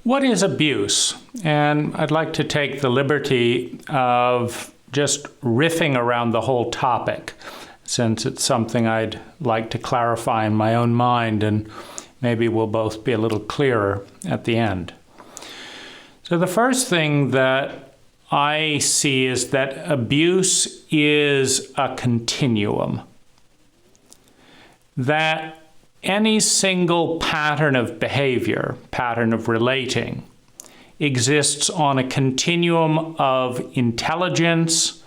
What is abuse? And I'd like to take the liberty of just riffing around the whole topic, since it's something I'd like to clarify in my own mind, and maybe we'll both be a little clearer at the end. So the first thing that I see is that abuse is a continuum. That any single pattern of behavior, pattern of relating, exists on a continuum of intelligence,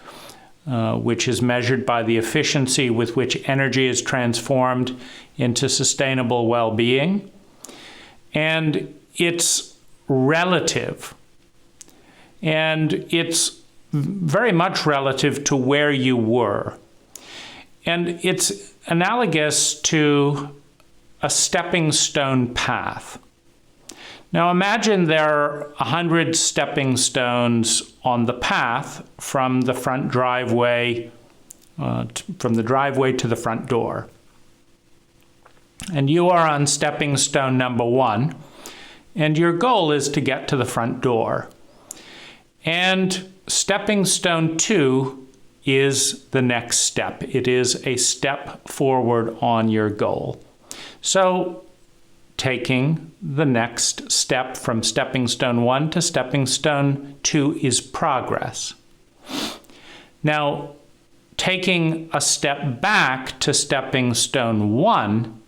which is measured by the efficiency with which energy is transformed into sustainable well-being. And it's relative. And it's very much relative to where you were. And it's analogous to a stepping stone path. Now imagine there are 100 stepping stones on the path from the front driveway, from the driveway to the front door. And you are on stepping stone number 1, and your goal is to get to the front door. And stepping stone 2 is the next step. It is a step forward on your goal. So taking the next step from stepping stone 1 to stepping stone 2 is progress. Now, taking a step back to stepping stone 1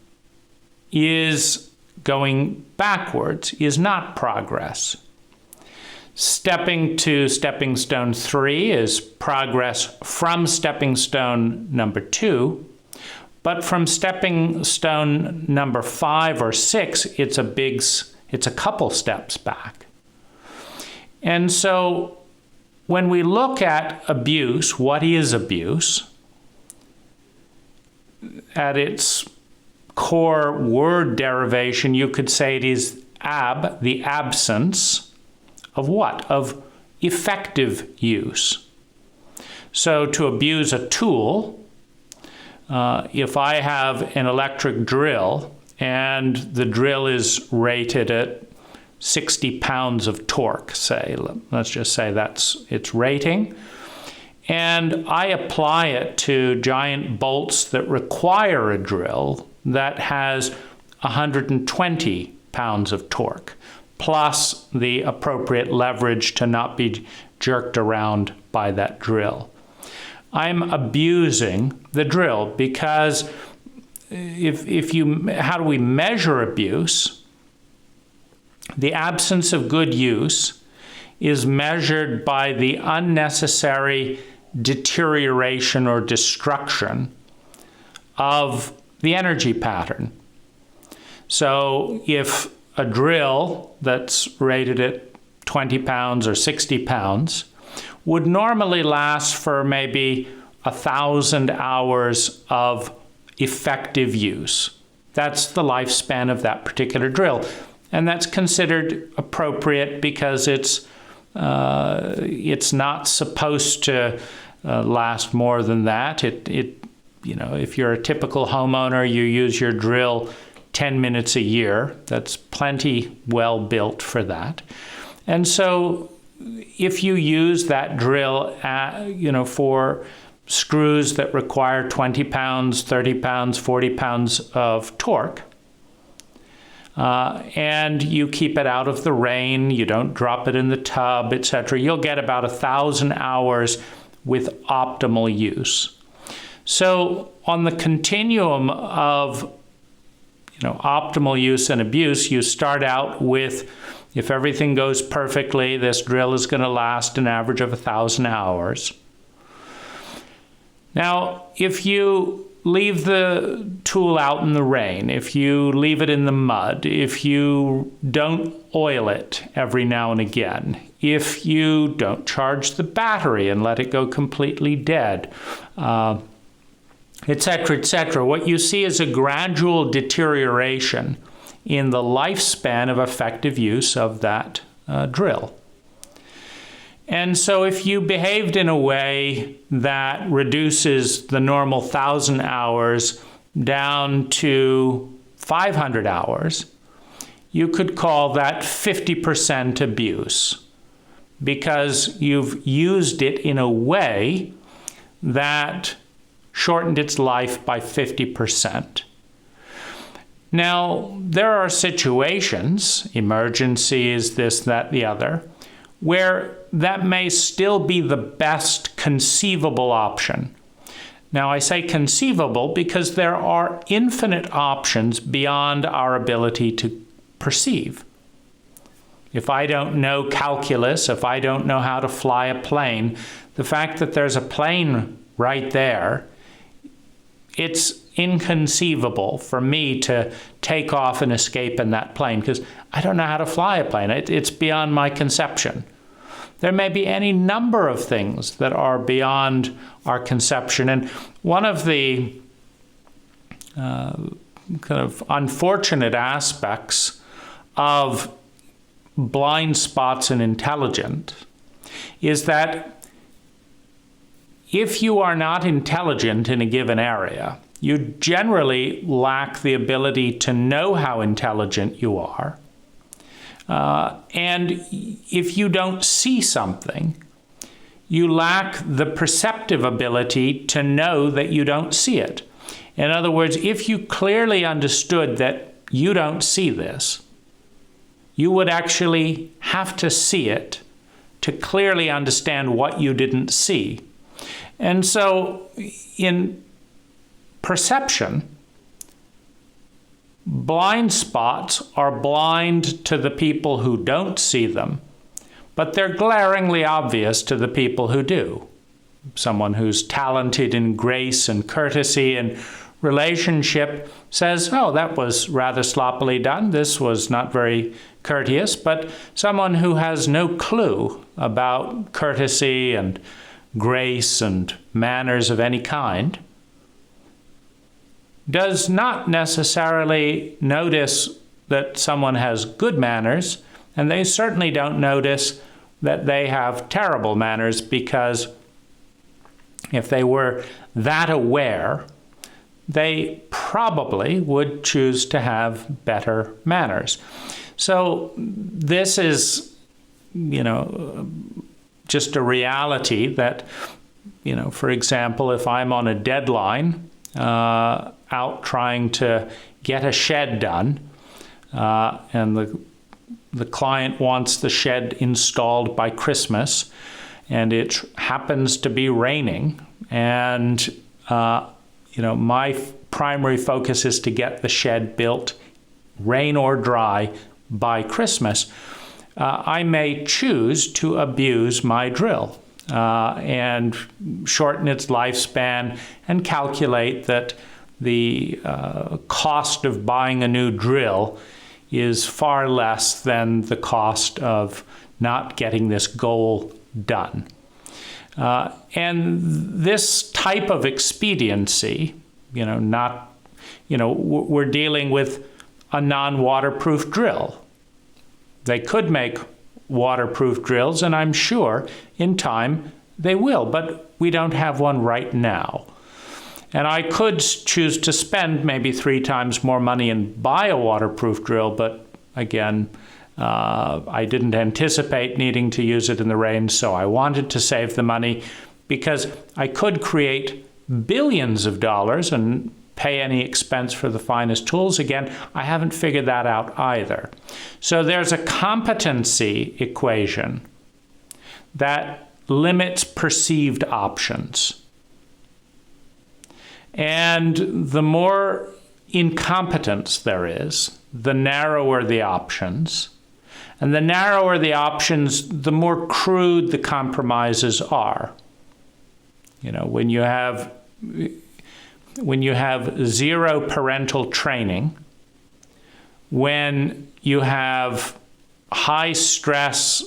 is going backwards, is not progress. Stepping to stepping stone 3 is progress from stepping stone number 2. But from stepping stone number 5 or 6, it's a couple steps back. And so when we look at abuse, what is abuse? At its core word derivation, you could say it is the absence of what? Of effective use. So to abuse a tool, if I have an electric drill and the drill is rated at 60 pounds of torque, say, let's just say that's its rating, and I apply it to giant bolts that require a drill that has 120 pounds of torque, plus the appropriate leverage to not be jerked around by that drill. I'm abusing the drill because how do we measure abuse? The absence of good use is measured by the unnecessary deterioration or destruction of the energy pattern. So if a drill that's rated at 20 pounds or 60 pounds would normally last for maybe 1,000 hours of effective use. That's the lifespan of that particular drill. And that's considered appropriate because it's not supposed to last more than that. If you're a typical homeowner, you use your drill 10 minutes a year. That's plenty well built for that. And so if you use that drill, for screws that require 20 pounds, 30 pounds, 40 pounds of torque, and you keep it out of the rain, you don't drop it in the tub, etc., you'll get about 1,000 hours with optimal use. So on the continuum of optimal use and abuse, you start out with, if everything goes perfectly, this drill is going to last an average of 1,000 hours. Now, if you leave the tool out in the rain, if you leave it in the mud, if you don't oil it every now and again, if you don't charge the battery and let it go completely dead, etc., etc., what you see is a gradual deterioration in the lifespan of effective use of that drill. And so if you behaved in a way that reduces the normal 1,000 hours down to 500 hours, you could call that 50% abuse, because you've used it in a way that shortened its life by 50%. Now, there are situations, emergencies, this, that, the other, where that may still be the best conceivable option. Now, I say conceivable because there are infinite options beyond our ability to perceive. If I don't know calculus, if I don't know how to fly a plane, the fact that there's a plane right there, it's inconceivable for me to take off and escape in that plane because I don't know how to fly a plane. It's beyond my conception. There may be any number of things that are beyond our conception. And one of the kind of unfortunate aspects of blind spots in intelligence is that if you are not intelligent in a given area, you generally lack the ability to know how intelligent you are. And if you don't see something, you lack the perceptive ability to know that you don't see it. In other words, if you clearly understood that you don't see this, you would actually have to see it to clearly understand what you didn't see. And so in perception, blind spots are blind to the people who don't see them, but they're glaringly obvious to the people who do. Someone who's talented in grace and courtesy and relationship says, oh, that was rather sloppily done. This was not very courteous. But someone who has no clue about courtesy and grace and manners of any kind does not necessarily notice that someone has good manners, and they certainly don't notice that they have terrible manners, because if they were that aware, they probably would choose to have better manners. So this is, just a reality that, for example, if I'm on a deadline, out trying to get a shed done, and the client wants the shed installed by Christmas, and it happens to be raining, and my primary focus is to get the shed built, rain or dry, by Christmas, I may choose to abuse my drill and shorten its lifespan and calculate that the cost of buying a new drill is far less than the cost of not getting this goal done. And this type of expediency, we're dealing with a non-waterproof drill. They could make waterproof drills, and I'm sure in time they will, but we don't have one right now. And I could choose to spend maybe 3 times more money and buy a waterproof drill, but again, I didn't anticipate needing to use it in the rain, so I wanted to save the money because I could create billions of dollars and pay any expense for the finest tools. Again, I haven't figured that out either. So there's a competency equation that limits perceived options. And the more incompetence there is, the narrower the options. And the narrower the options, the more crude the compromises are. When you have zero parental training, when you have high stress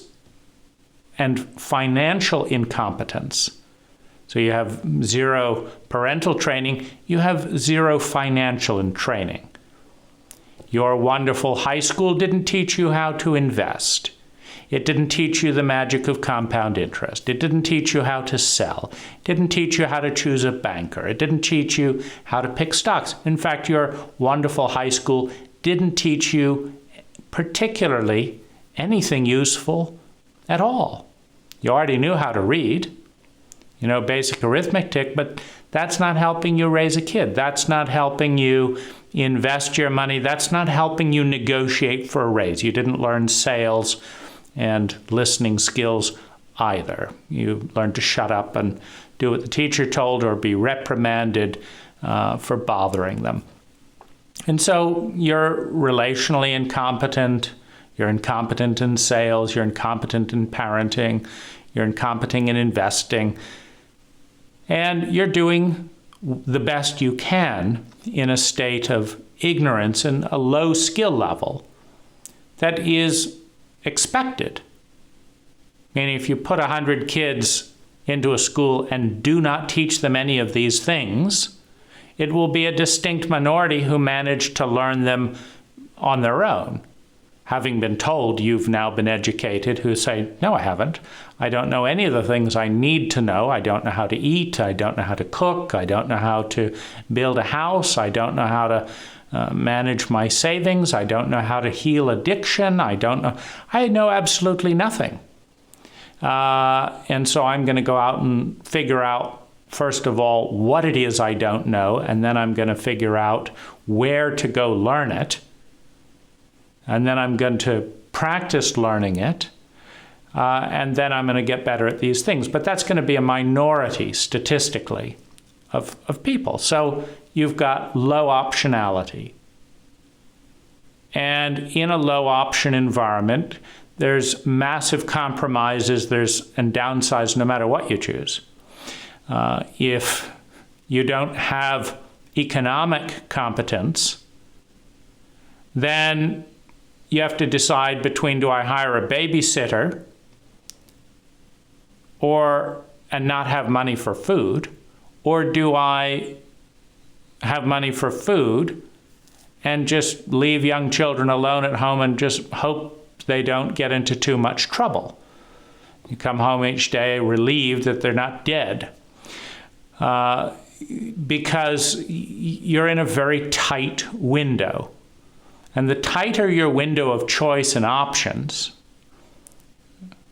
and financial incompetence, so you have zero parental training, you have zero financial training. Your wonderful high school didn't teach you how to invest. It didn't teach you the magic of compound interest. It didn't teach you how to sell. It didn't teach you how to choose a banker. It didn't teach you how to pick stocks. In fact, your wonderful high school didn't teach you particularly anything useful at all. You already knew how to read, you know, basic arithmetic, but that's not helping you raise a kid. That's not helping you invest your money. That's not helping you negotiate for a raise. You didn't learn sales and listening skills either. You learned to shut up and do what the teacher told or be reprimanded for bothering them. And so you're relationally incompetent. You're incompetent in sales. You're incompetent in parenting. You're incompetent in investing. And you're doing the best you can in a state of ignorance and a low skill level that is expected. Meaning if you put 100 kids into a school and do not teach them any of these things, it will be a distinct minority who manage to learn them on their own, having been told you've now been educated, who say, no, I haven't. I don't know any of the things I need to know. I don't know how to eat. I don't know how to cook. I don't know how to build a house. I don't know how to manage my savings. I don't know how to heal addiction. I know absolutely nothing. And so I'm going to go out and figure out, first of all, what it is I don't know, and then I'm going to figure out where to go learn it. And then I'm going to practice learning it, and then I'm going to get better at these things. But that's going to be a minority, statistically, of people. So you've got low optionality. And in a low option environment, there's massive compromises and downsides no matter what you choose. If you don't have economic competence, then you have to decide between, do I hire a babysitter and not have money for food, or do I have money for food and just leave young children alone at home and just hope they don't get into too much trouble? You come home each day relieved that they're not dead, because you're in a very tight window. And the tighter your window of choice and options,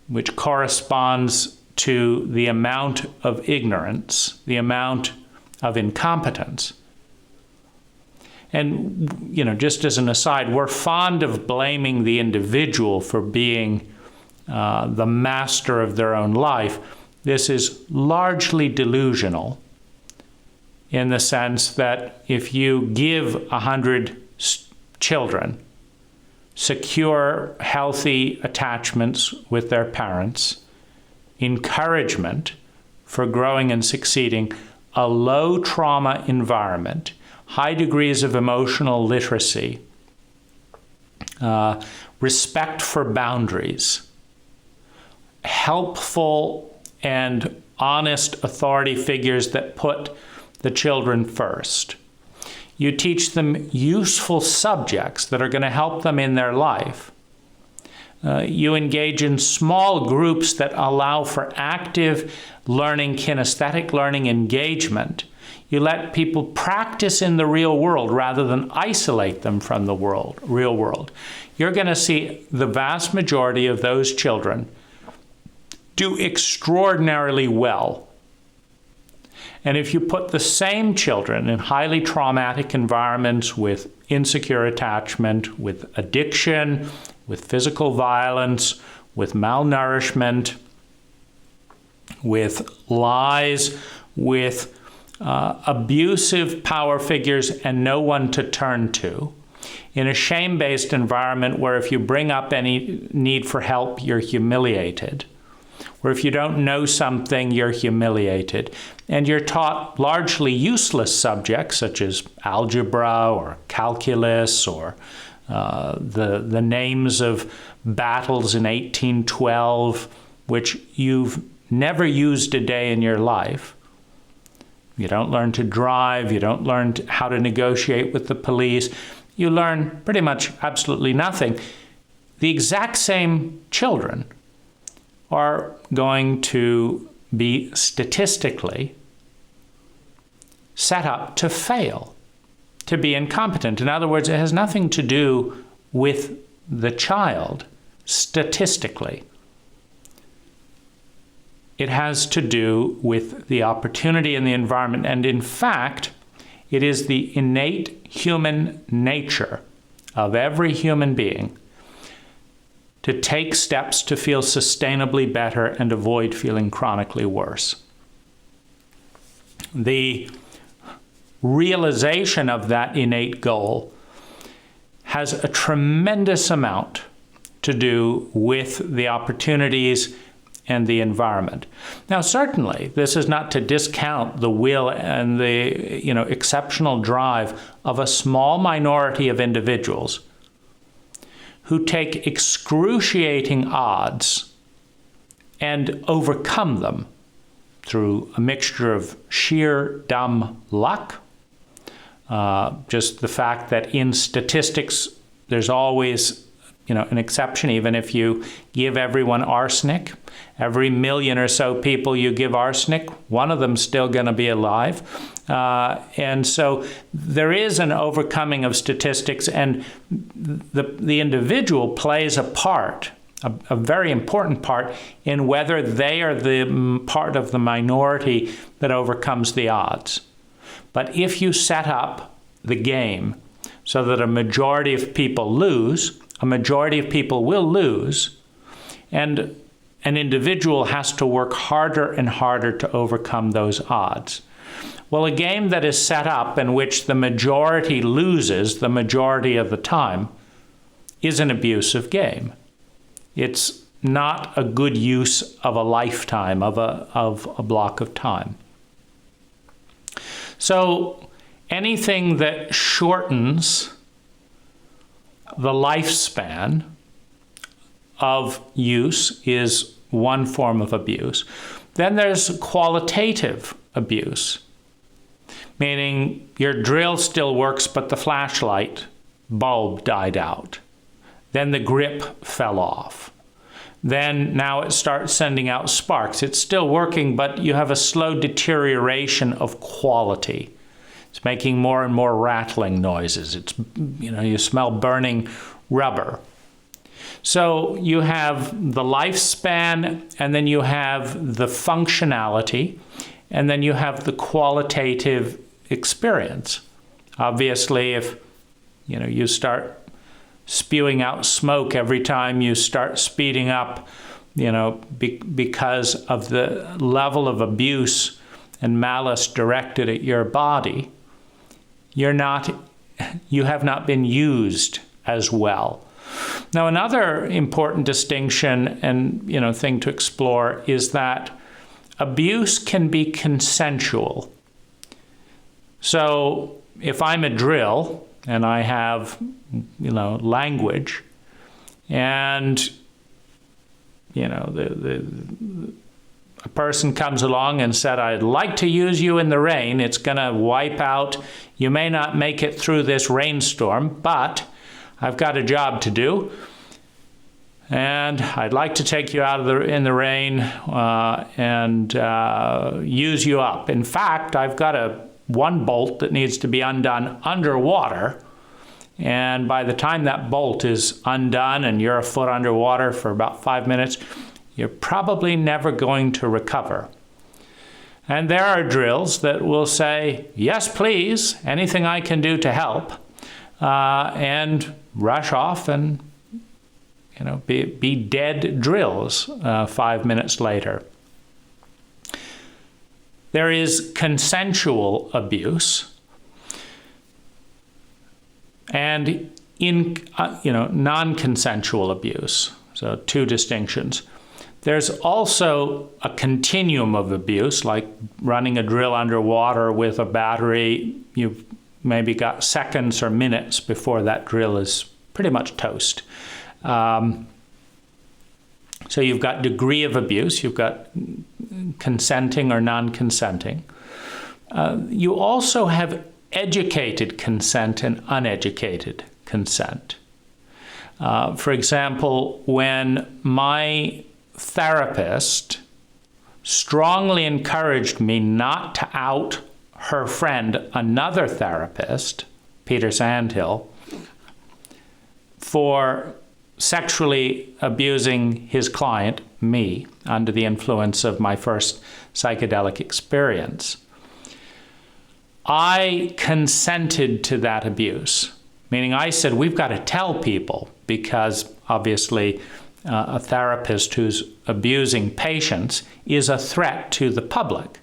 which corresponds to the amount of ignorance, the amount of incompetence. And, you know, just as an aside, we're fond of blaming the individual for being the master of their own life. This is largely delusional in the sense that if you give 100 children secure, healthy attachments with their parents, encouragement for growing and succeeding, a low trauma environment, high degrees of emotional literacy, respect for boundaries, helpful and honest authority figures that put the children first. You teach them useful subjects that are going to help them in their life. You engage in small groups that allow for active learning, kinesthetic learning engagement. You let people practice in the real world rather than isolate them from the real world. You're going to see the vast majority of those children do extraordinarily well. And if you put the same children in highly traumatic environments with insecure attachment, with addiction, with physical violence, with malnourishment, with lies, with abusive power figures and no one to turn to, in a shame-based environment where if you bring up any need for help, you're humiliated, where if you don't know something, you're humiliated, and you're taught largely useless subjects such as algebra or calculus or the names of battles in 1812, which you've never used a day in your life. You don't learn to drive, you don't learn how to negotiate with the police, you learn pretty much absolutely nothing. The exact same children are going to be statistically set up to fail, to be incompetent. In other words, it has nothing to do with the child statistically. It has to do with the opportunity in the environment, and in fact, it is the innate human nature of every human being to take steps to feel sustainably better and avoid feeling chronically worse. The realization of that innate goal has a tremendous amount to do with the opportunities and the environment. Now, certainly, this is not to discount the will and the exceptional drive of a small minority of individuals who take excruciating odds and overcome them through a mixture of sheer dumb luck, just the fact that in statistics there's always an exception. Even if you give everyone arsenic, every million or so people you give arsenic, one of them's still going to be alive. And so there is an overcoming of statistics, and the individual plays a part, a very important part, in whether they are the part of the minority that overcomes the odds. But if you set up the game so that a majority of people lose, a majority of people will lose, and an individual has to work harder and harder to overcome those odds. Well, a game that is set up in which the majority loses the majority of the time is an abusive game. It's not a good use of a lifetime, of a block of time. So anything that shortens the lifespan of use is one form of abuse. Then there's qualitative abuse, meaning your drill still works, but the flashlight bulb died out. Then the grip fell off. Then now it starts sending out sparks. It's still working, but you have a slow deterioration of quality. It's making more and more rattling noises. It's, you smell burning rubber. So you have the lifespan, and then you have the functionality, and then you have the qualitative experience. Obviously, if you start spewing out smoke every time you start speeding up, because of the level of abuse and malice directed at your body, you have not been used as well. Now, another important distinction and thing to explore is that abuse can be consensual. So if I'm a drill and I have language, and a person comes along and said, I'd like to use you in the rain. It's going to wipe out. You may not make it through this rainstorm, but I've got a job to do. And I'd like to take you out in the rain and use you up. In fact, I've got one bolt that needs to be undone underwater. And by the time that bolt is undone and you're a foot underwater for about 5 minutes, you're probably never going to recover. And there are drills that will say, yes, please, anything I can do to help, and rush off and be dead drills 5 minutes later. There is consensual abuse, and non-consensual abuse. So two distinctions. There's also a continuum of abuse, like running a drill underwater with a battery. You've maybe got seconds or minutes before that drill is pretty much toast. So you've got degree of abuse. You've got consenting or non-consenting. You also have educated consent and uneducated consent. For example, when my therapist strongly encouraged me not to out her friend, another therapist, Peter Sandhill, for sexually abusing his client, me, under the influence of my first psychedelic experience, I consented to that abuse. Meaning I said, we've got to tell people, because obviously a therapist who's abusing patients is a threat to the public.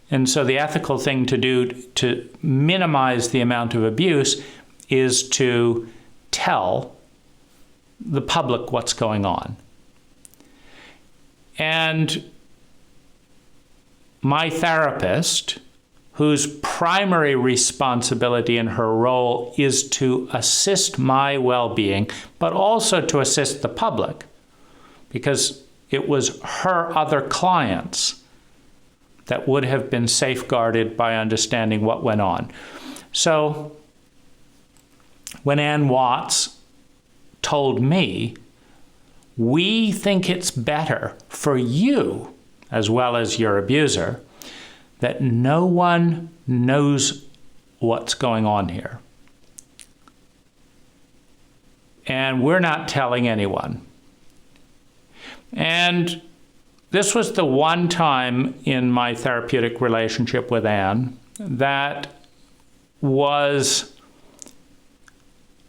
And so the ethical thing to do to minimize the amount of abuse is to tell the public what's going on. And my therapist, whose primary responsibility in her role is to assist my well-being, but also to assist the public, because it was her other clients that would have been safeguarded by understanding what went on. So when Ann Watts told me, we think it's better for you, as well as your abuser, that no one knows what's going on here. And we're not telling anyone. And this was the one time in my therapeutic relationship with Ann that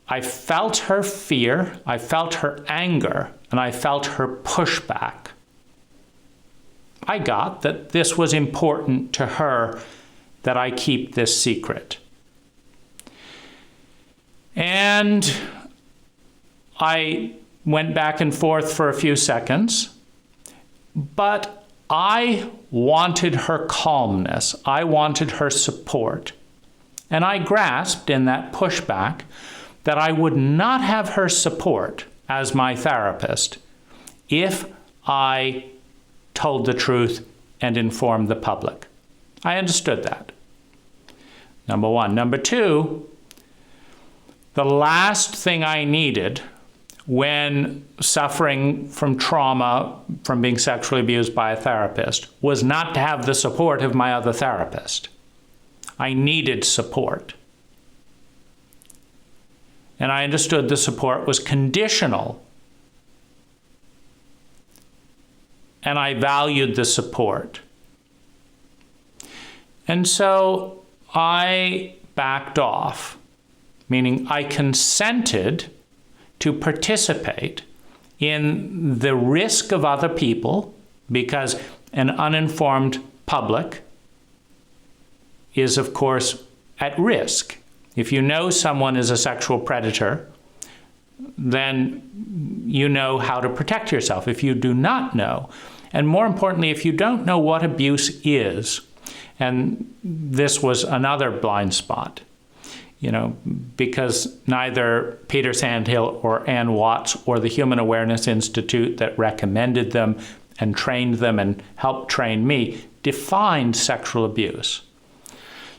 I felt her fear, I felt her anger, and I felt her pushback. I got that this was important to her that I keep this secret. And I went back and forth for a few seconds, but I wanted her calmness. I wanted her support. And I grasped in that pushback that I would not have her support as my therapist if I told the truth and informed the public. I understood that. Number one. Number two, the last thing I needed when suffering from trauma from being sexually abused by a therapist was not to have the support of my other therapist. I needed support. And I understood the support was conditional. And I valued the support. And so I backed off, meaning I consented to participate in the risk of other people, because an uninformed public is, of course, at risk. If you know someone is a sexual predator, then you know how to protect yourself. If you do not know, and more importantly, if you don't know what abuse is, and this was another blind spot, because neither Peter Sandhill or Ann Watts or the Human Awareness Institute that recommended them and trained them and helped train me defined sexual abuse.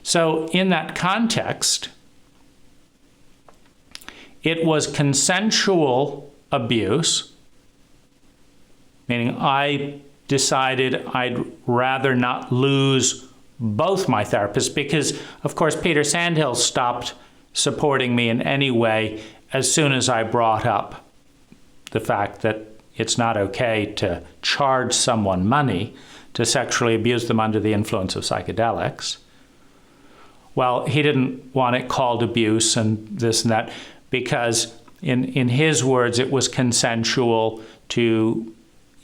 So in that context, it was consensual abuse, meaning I decided I'd rather not lose both my therapists, because, of course, Peter Sandhill stopped supporting me in any way as soon as I brought up the fact that it's not okay to charge someone money to sexually abuse them under the influence of psychedelics. Well, he didn't want it called abuse and this and that, because in his words, it was consensual to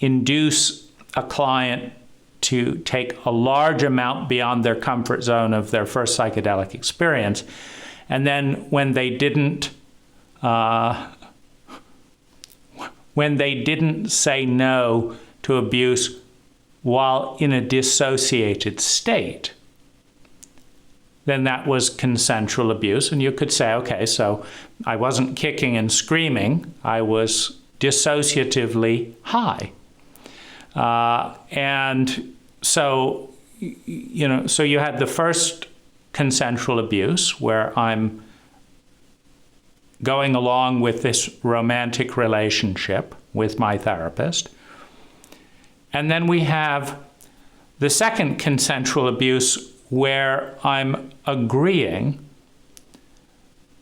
induce a client to take a large amount beyond their comfort zone of their first psychedelic experience. And then when they didn't say no to abuse while in a dissociated state, then that was consensual abuse. And you could say, okay, so I wasn't kicking and screaming, I was dissociatively high. And so, so you had the first consensual abuse where I'm going along with this romantic relationship with my therapist. And then we have the second consensual abuse where I'm agreeing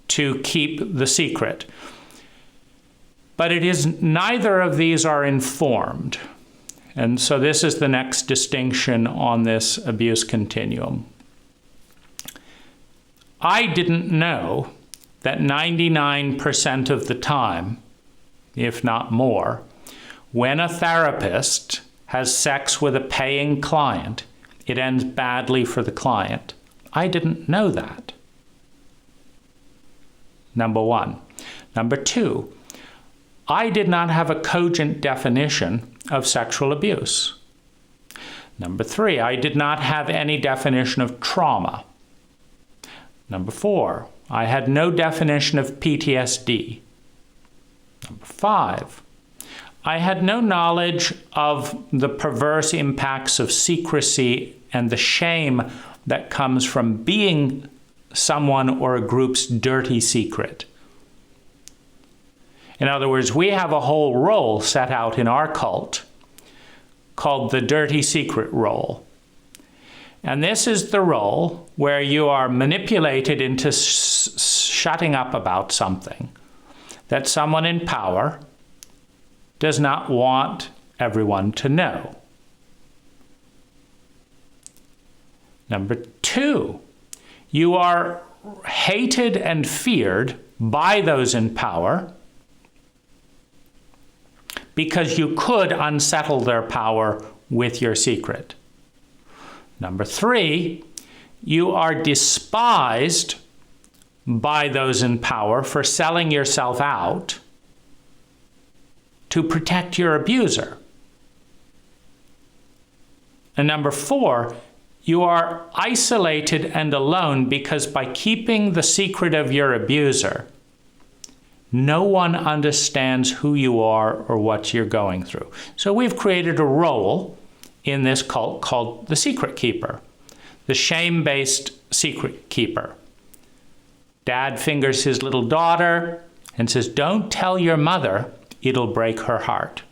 to keep the secret. But it is neither of these are informed. And so this is the next distinction on this abuse continuum. I didn't know that 99% of the time, if not more, when a therapist has sex with a paying client, it ends badly for the client. I didn't know that. Number one. Number two, I did not have a cogent definition of sexual abuse. Number three, I did not have any definition of trauma. Number four, I had no definition of PTSD. Number five, I had no knowledge of the perverse impacts of secrecy and the shame that comes from being someone or a group's dirty secret. In other words, we have a whole role set out in our cult called the dirty secret role. And this is the role where you are manipulated into shutting up about something that someone in power does not want everyone to know. Number two, you are hated and feared by those in power because you could unsettle their power with your secret. Number three, you are despised by those in power for selling yourself out to protect your abuser. And number four, you are isolated and alone because by keeping the secret of your abuser, no one understands who you are or what you're going through. So we've created a role in this cult called the secret keeper, the shame-based secret keeper. Dad fingers his little daughter and says, "Don't tell your mother, it'll break her heart."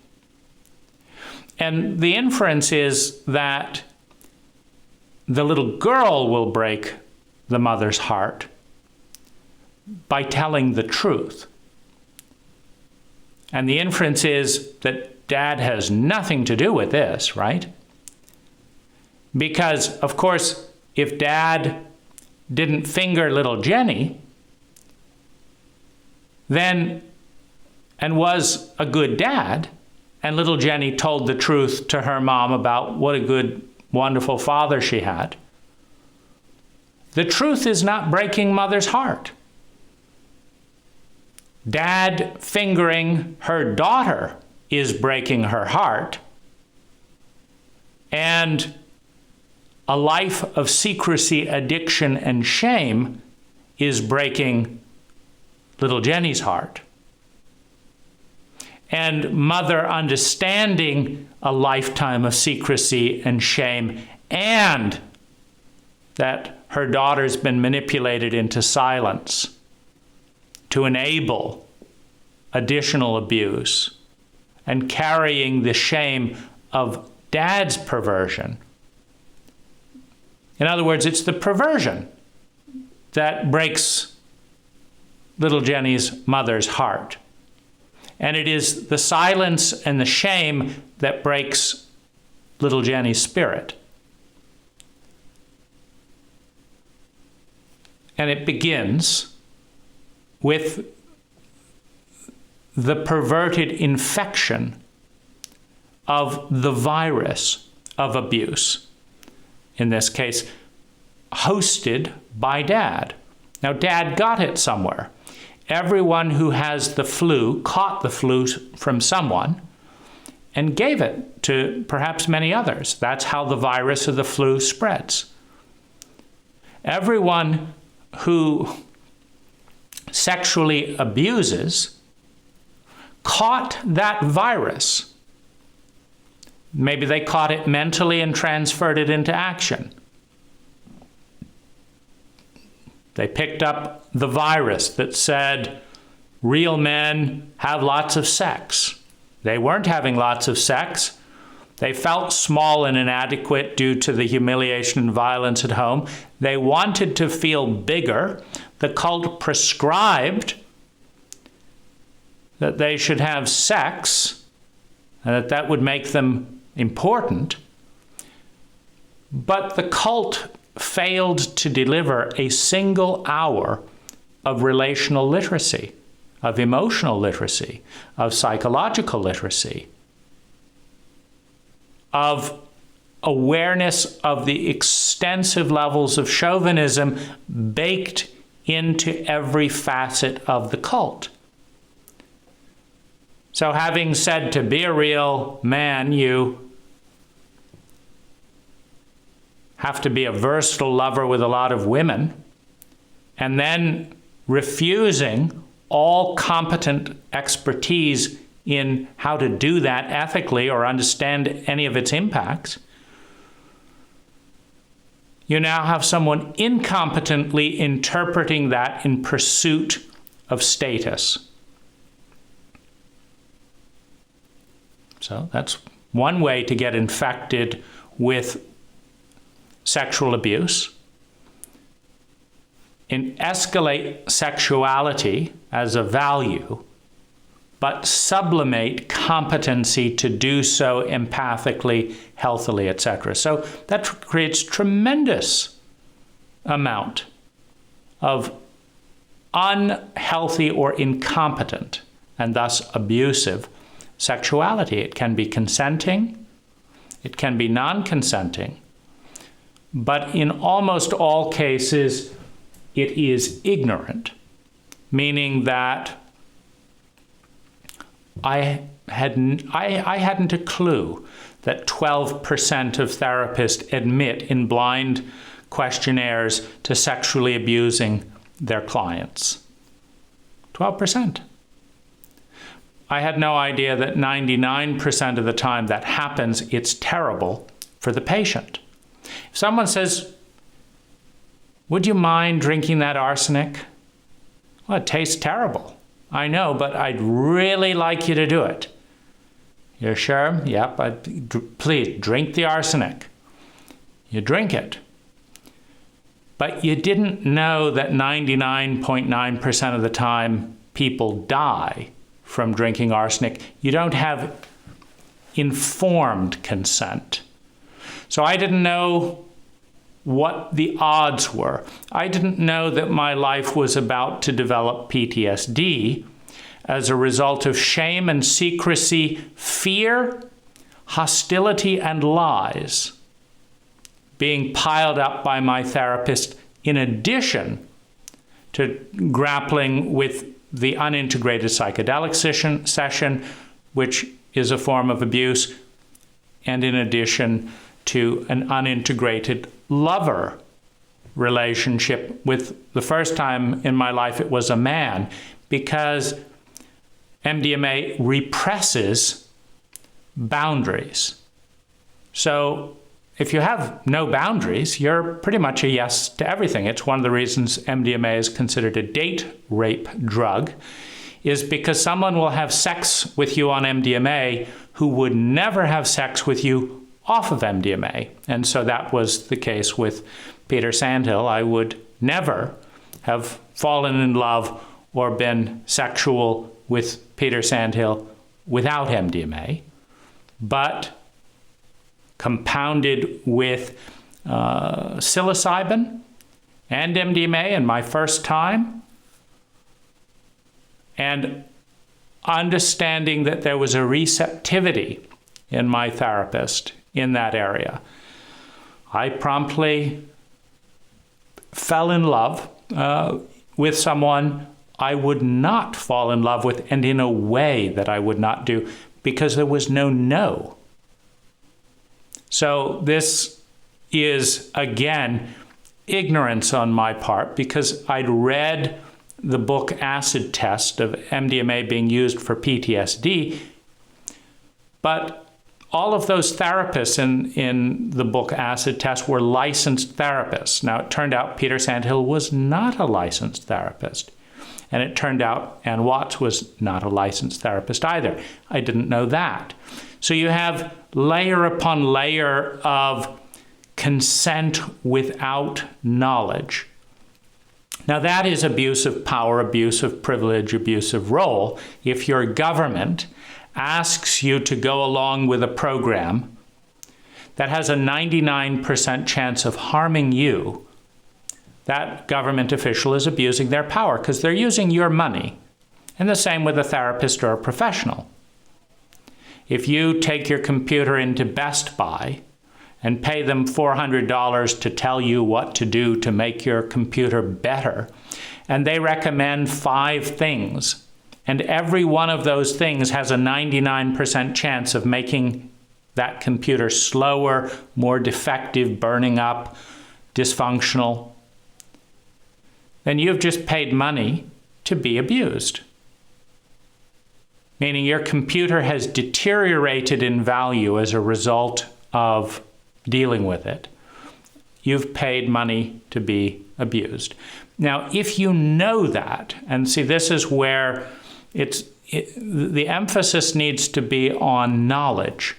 And the inference is that the little girl will break the mother's heart by telling the truth. And the inference is that Dad has nothing to do with this, right? Because, of course, if Dad didn't finger little Jenny, then, and was a good dad, and little Jenny told the truth to her mom about what a good, wonderful father she had, the truth is not breaking mother's heart. Dad fingering her daughter is breaking her heart, and a life of secrecy, addiction, and shame is breaking little Jenny's heart. And mother understanding a lifetime of secrecy and shame, and that her daughter's been manipulated into silence to enable additional abuse, and carrying the shame of Dad's perversion. In other words, it's the perversion that breaks little Jenny's mother's heart. And it is the silence and the shame that breaks little Jenny's spirit. And it begins with the perverted infection of the virus of abuse. In this case, hosted by Dad. Now, Dad got it somewhere. Everyone who has the flu caught the flu from someone and gave it to perhaps many others. That's how the virus of the flu spreads. Everyone who sexually abuses caught that virus. Maybe they caught it mentally and transferred it into action. They picked up the virus that said, real men have lots of sex. They weren't having lots of sex. They felt small and inadequate due to the humiliation and violence at home. They wanted to feel bigger. The cult prescribed that they should have sex and that would make them important. But the cult failed to deliver a single hour of relational literacy, of emotional literacy, of psychological literacy, of awareness of the extensive levels of chauvinism baked into every facet of the cult. So having said to be a real man, you have to be a versatile lover with a lot of women, and then refusing all competent expertise in how to do that ethically or understand any of its impacts, you now have someone incompetently interpreting that in pursuit of status. So that's one way to get infected with sexual abuse. And escalate sexuality as a value, but sublimate competency to do so empathically, healthily, etc. So that creates tremendous amount of unhealthy or incompetent, and thus abusive, sexuality. It can be consenting, it can be non-consenting, but in almost all cases, it is ignorant, meaning that I hadn't a clue that 12% of therapists admit in blind questionnaires to sexually abusing their clients. 12%. I had no idea that 99% of the time that happens, it's terrible for the patient. If someone says, "Would you mind drinking that arsenic?" Well, it tastes terrible. I know, but I'd really like you to do it. You're sure? Yep. Please, drink the arsenic. You drink it. But you didn't know that 99.9% of the time people die from drinking arsenic. You don't have informed consent. So I didn't know what the odds were. I didn't know that my life was about to develop PTSD as a result of shame and secrecy, fear, hostility, and lies being piled up by my therapist in addition to grappling with the unintegrated psychedelic session, which is a form of abuse, and in addition to an unintegrated lover relationship with, the first time in my life it was a man, because MDMA represses boundaries. So if you have no boundaries, you're pretty much a yes to everything. It's one of the reasons MDMA is considered a date rape drug, is because someone will have sex with you on MDMA who would never have sex with you off of MDMA. And so that was the case with Peter Sandhill. I would never have fallen in love or been sexual with Peter Sandhill without MDMA, but compounded with psilocybin and MDMA in my first time, and understanding that there was a receptivity in my therapist in that area, I promptly fell in love with someone I would not fall in love with, and in a way that I would not do, because there was no. So this is, again, ignorance on my part, because I'd read the book Acid Test of MDMA being used for PTSD, but all of those therapists in the book Acid Test were licensed therapists. Now, it turned out Peter Sandhill was not a licensed therapist. And it turned out Ann Watts was not a licensed therapist either. I didn't know that. So you have layer upon layer of consent without knowledge. Now that is abuse of power, abuse of privilege, abuse of role. If your government asks you to go along with a program that has a 99% chance of harming you, that government official is abusing their power because they're using your money. And the same with a therapist or a professional. If you take your computer into Best Buy and pay them $400 to tell you what to do to make your computer better, and they recommend 5 things, and every one of those things has a 99% chance of making that computer slower, more defective, burning up, dysfunctional, then you've just paid money to be abused. Meaning your computer has deteriorated in value as a result of dealing with it. You've paid money to be abused. Now, if you know that, and see, this is where the emphasis needs to be on knowledge,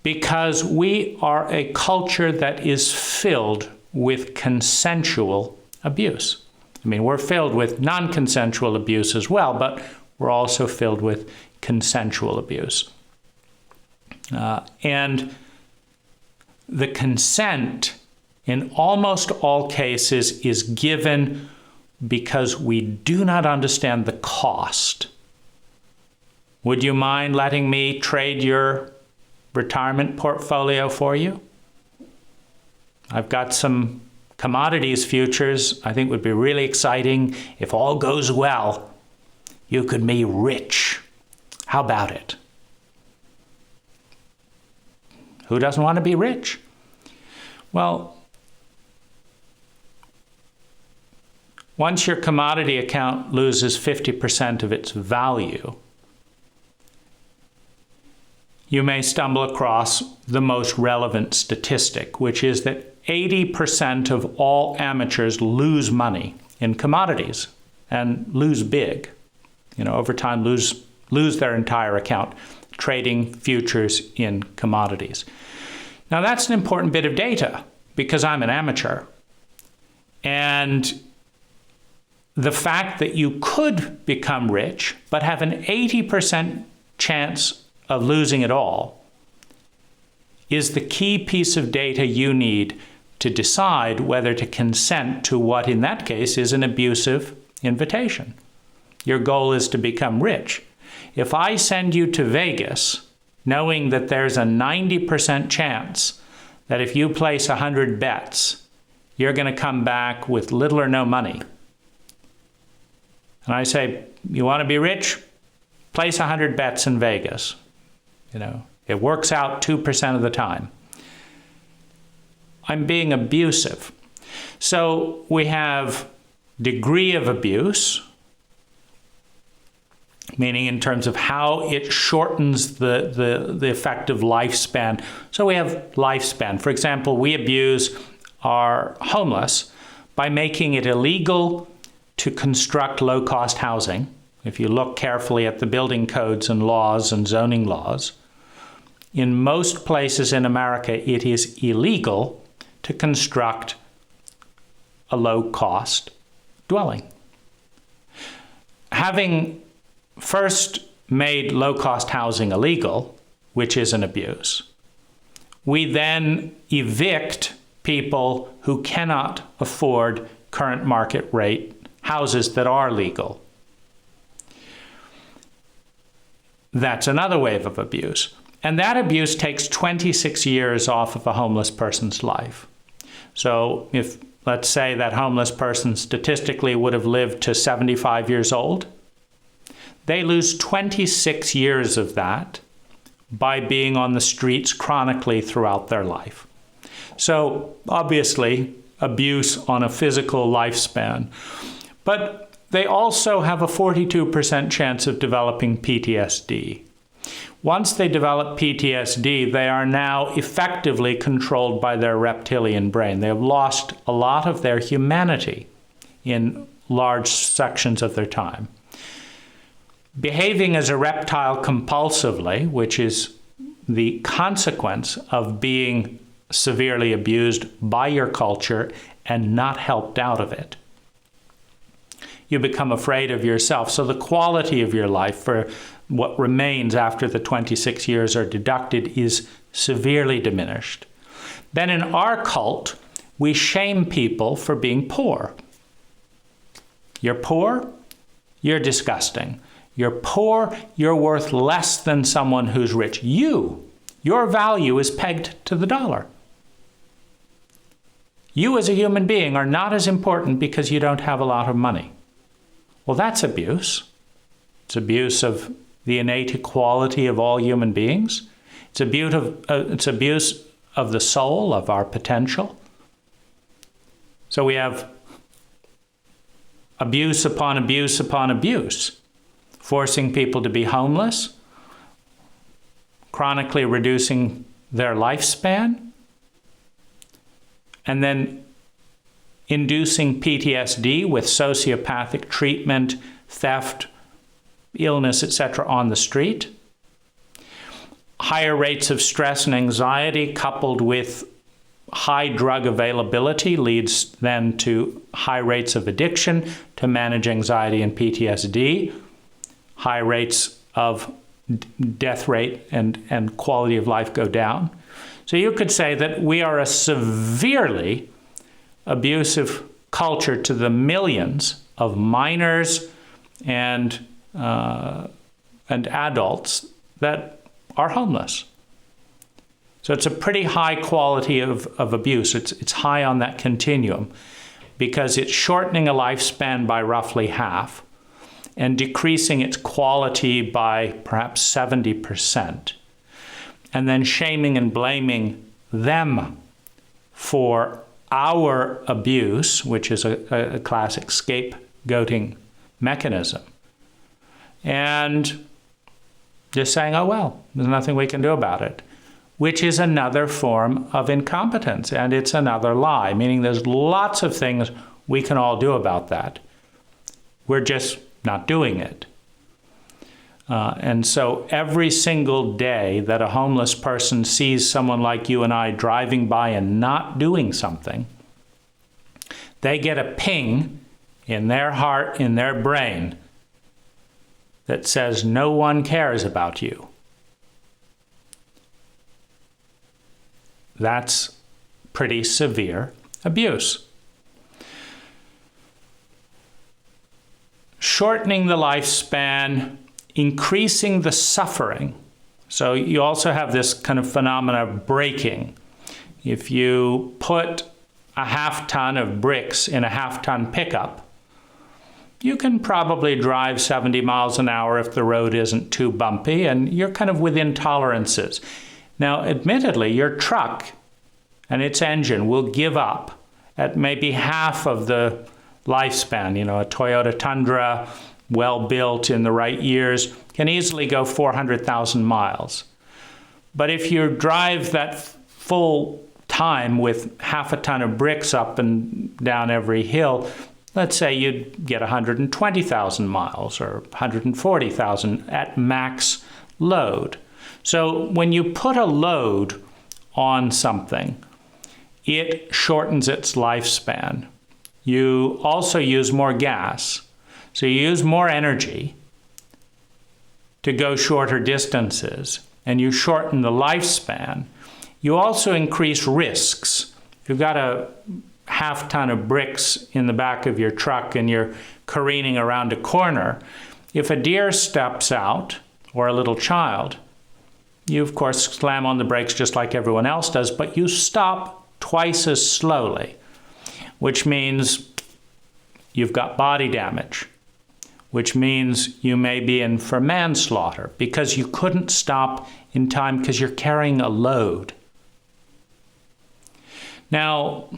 because we are a culture that is filled with consensual abuse. I mean, we're filled with non-consensual abuse as well, but we're also filled with consensual abuse. And the consent in almost all cases is given because we do not understand the cost. Would you mind letting me trade your retirement portfolio for you? I've got some commodities futures I think would be really exciting. If all goes well, you could be rich. How about it? Who doesn't want to be rich? Well, once your commodity account loses 50% of its value, you may stumble across the most relevant statistic, which is that 80% of all amateurs lose money in commodities, and lose big. Over time lose their entire account trading futures in commodities. Now that's an important bit of data because I'm an amateur. And the fact that you could become rich but have an 80% chance of losing it all is the key piece of data you need to decide whether to consent to what in that case is an abusive invitation. Your goal is to become rich. If I send you to Vegas knowing that there's a 90% chance that if you place 100 bets, you're going to come back with little or no money, and I say, you want to be rich? Place 100 bets in Vegas. It works out 2% of the time. I'm being abusive. So we have degree of abuse, meaning in terms of how it shortens the effective lifespan. So we have lifespan. For example, we abuse our homeless by making it illegal to construct low-cost housing. If you look carefully at the building codes and laws and zoning laws, in most places in America, it is illegal to construct a low-cost dwelling. Having first made low-cost housing illegal, which is an abuse, we then evict people who cannot afford current market rate houses that are legal. That's another wave of abuse. And that abuse takes 26 years off of a homeless person's life. So if, let's say, that homeless person statistically would have lived to 75 years old, they lose 26 years of that by being on the streets chronically throughout their life. So obviously, abuse on a physical lifespan. But they also have a 42% chance of developing PTSD. Once they develop PTSD, they are now effectively controlled by their reptilian brain. They have lost a lot of their humanity in large sections of their time. Behaving as a reptile compulsively, which is the consequence of being severely abused by your culture and not helped out of it. You become afraid of yourself. So the quality of your life for what remains after the 26 years are deducted is severely diminished. Then in our cult, we shame people for being poor. You're poor, you're disgusting. You're poor, you're worth less than someone who's rich. Your value is pegged to the dollar. You as a human being are not as important because you don't have a lot of money. Well, that's abuse. It's abuse of the innate equality of all human beings. It's abuse of the soul, of our potential. So we have abuse upon abuse upon abuse, forcing people to be homeless, chronically reducing their lifespan, and then inducing PTSD with sociopathic treatment, theft, illness, etc. on the street. Higher rates of stress and anxiety coupled with high drug availability leads then to high rates of addiction to manage anxiety and PTSD. High rates of death rate and quality of life go down. So you could say that we are a severely abusive culture to the millions of minors and adults that are homeless. So it's a pretty high quality of abuse. It's high on that continuum because it's shortening a lifespan by roughly half and decreasing its quality by perhaps 70%. And then shaming and blaming them for our abuse, which is a classic scapegoating mechanism. And just saying, oh, well, there's nothing we can do about it, which is another form of incompetence. And it's another lie, meaning there's lots of things we can all do about that. We're just not doing it. And so every single day that a homeless person sees someone like you and I driving by and not doing something, they get a ping in their heart, in their brain, that says no one cares about you. That's pretty severe abuse. Shortening the lifespan, increasing the suffering. So you also have this kind of phenomena of breaking. If you put a half-ton of bricks in a half-ton pickup, you can probably drive 70 miles an hour if the road isn't too bumpy, and you're kind of within tolerances. Now, admittedly, your truck and its engine will give up at maybe half of the lifespan. You know, a Toyota Tundra, well built in the right years, can easily go 400,000 miles. But if you drive that full time with half a ton of bricks up and down every hill, let's say you'd get 120,000 miles or 140,000 at max load. So when you put a load on something, it shortens its lifespan. You also use more gas. So you use more energy to go shorter distances, and you shorten the lifespan. You also increase risks. If you've got a half-ton of bricks in the back of your truck and you're careening around a corner, if a deer steps out, or a little child, you of course slam on the brakes just like everyone else does, but you stop twice as slowly, which means you've got body damage, which means you may be in for manslaughter because you couldn't stop in time because you're carrying a load. Now,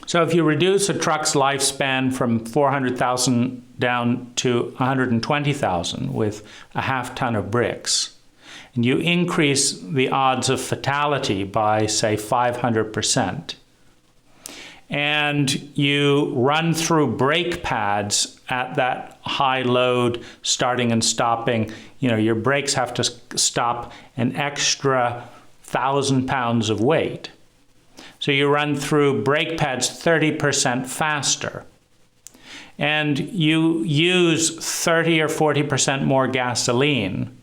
so if you reduce a truck's lifespan from 400,000 down to 120,000 with a half-ton of bricks, and you increase the odds of fatality by, say, 500%, and you run through brake pads at that high load, starting and stopping, you know, your brakes have to stop an extra 1,000 pounds of weight. So you run through brake pads 30% faster. And you use 30 or 40% more gasoline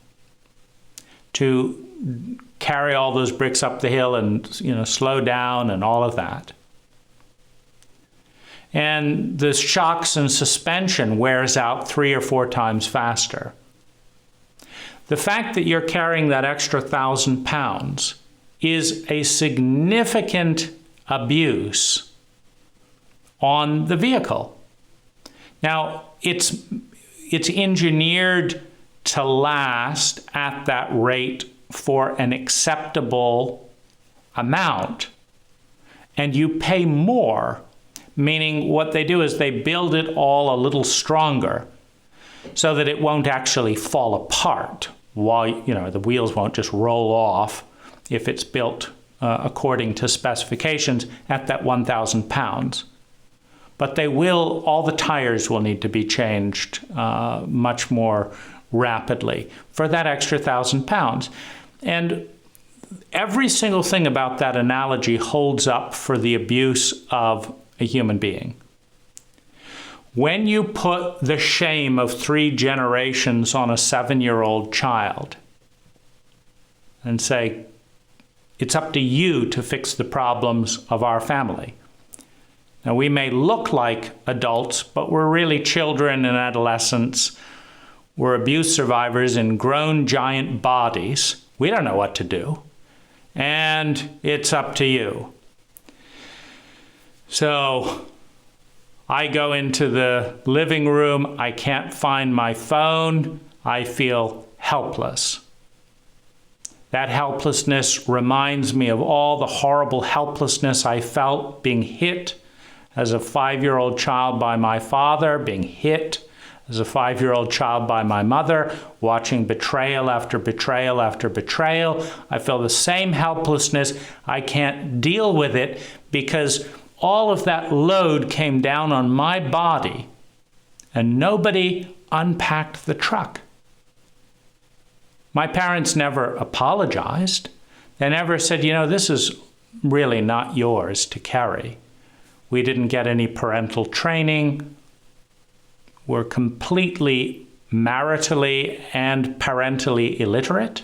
to carry all those bricks up the hill and, you know, slow down and all of that. And the shocks and suspension wears out 3 or 4 times faster. The fact that you're carrying that extra 1,000 pounds is a significant abuse on the vehicle. Now, it's engineered to last at that rate for an acceptable amount, and you pay more, meaning what they do is they build it all a little stronger so that it won't actually fall apart while, you know, the wheels won't just roll off if it's built according to specifications at that 1,000 pounds. But they will, all the tires will need to be changed much more rapidly for that extra 1,000 pounds. And every single thing about that analogy holds up for the abuse of a human being. When you put the shame of 3 generations on a 7-year-old child and say, it's up to you to fix the problems of our family. Now, we may look like adults, but we're really children and adolescents. We're abuse survivors in grown giant bodies. We don't know what to do. And it's up to you. So I go into the living room. I can't find my phone. I feel helpless. That helplessness reminds me of all the horrible helplessness I felt being hit as a 5-year-old child by my father, being hit as a 5-year-old child by my mother, watching betrayal after betrayal after betrayal. I feel the same helplessness. I can't deal with it because all of that load came down on my body and nobody unpacked the truck. My parents never apologized. They never said, you know, this is really not yours to carry. We didn't get any parental training. We're completely maritally and parentally illiterate.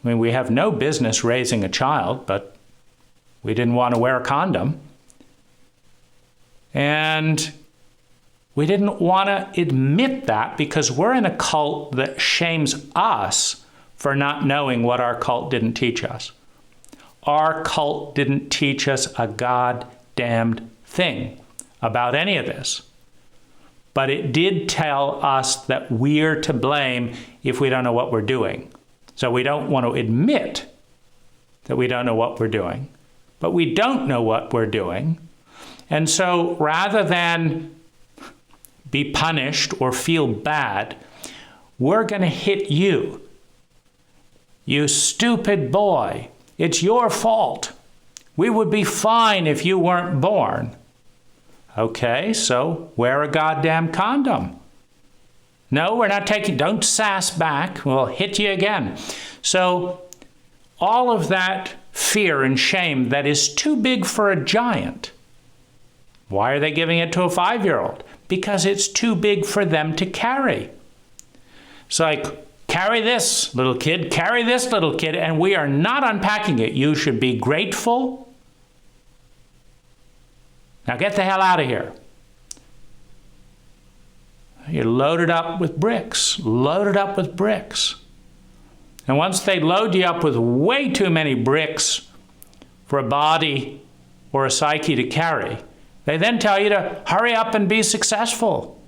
I mean, we have no business raising a child, but we didn't want to wear a condom. And we didn't want to admit that because we're in a cult that shames us for not knowing what our cult didn't teach us. Our cult didn't teach us a goddamned thing about any of this. But it did tell us that we're to blame if we don't know what we're doing. So we don't want to admit that we don't know what we're doing. But we don't know what we're doing. And so rather than be punished or feel bad, we're going to hit you. You stupid boy. It's your fault. We would be fine if you weren't born. Okay, so wear a goddamn condom. No, we're not taking, don't sass back. We'll hit you again. So all of that fear and shame that is too big for a giant. Why are they giving it to a 5-year-old? Because it's too big for them to carry. It's like, carry this, little kid, carry this, little kid, and we are not unpacking it. You should be grateful. Now get the hell out of here. You're loaded up with bricks, loaded up with bricks. And once they load you up with way too many bricks for a body or a psyche to carry, they then tell you to hurry up and be successful.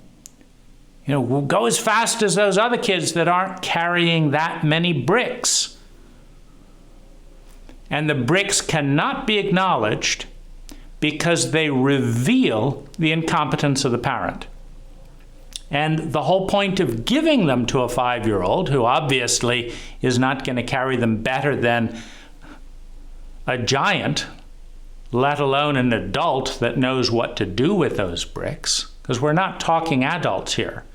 You know, go as fast as those other kids that aren't carrying that many bricks. And the bricks cannot be acknowledged because they reveal the incompetence of the parent. And the whole point of giving them to a 5-year-old, who obviously is not going to carry them better than a giant, let alone an adult that knows what to do with those bricks, because we're not talking adults here.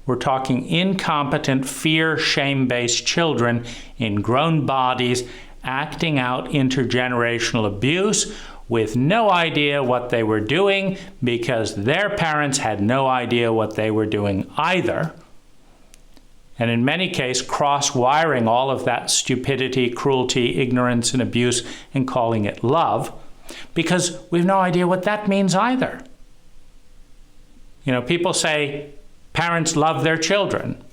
We're talking incompetent, fear, shame-based children in grown bodies, acting out intergenerational abuse with no idea what they were doing because their parents had no idea what they were doing either. And in many cases, cross-wiring all of that stupidity, cruelty, ignorance, and abuse and calling it love, because we have no idea what that means either. You know, people say parents love their children.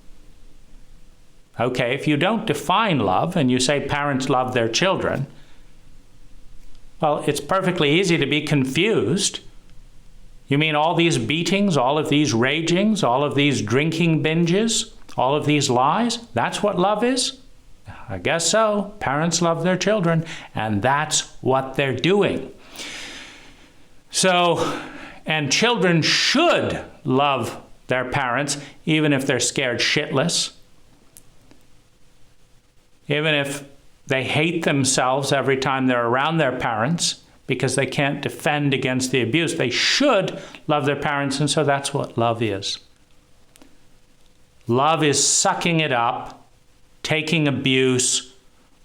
Okay, if you don't define love and you say parents love their children, well, it's perfectly easy to be confused. You mean all these beatings, all of these ragings, all of these drinking binges, all of these lies? That's what love is? I guess so. Parents love their children, and that's what they're doing. So, and children should love their parents, even if they're scared shitless. Even if they hate themselves every time they're around their parents because they can't defend against the abuse. They should love their parents, and so that's what love is. Love is sucking it up, taking abuse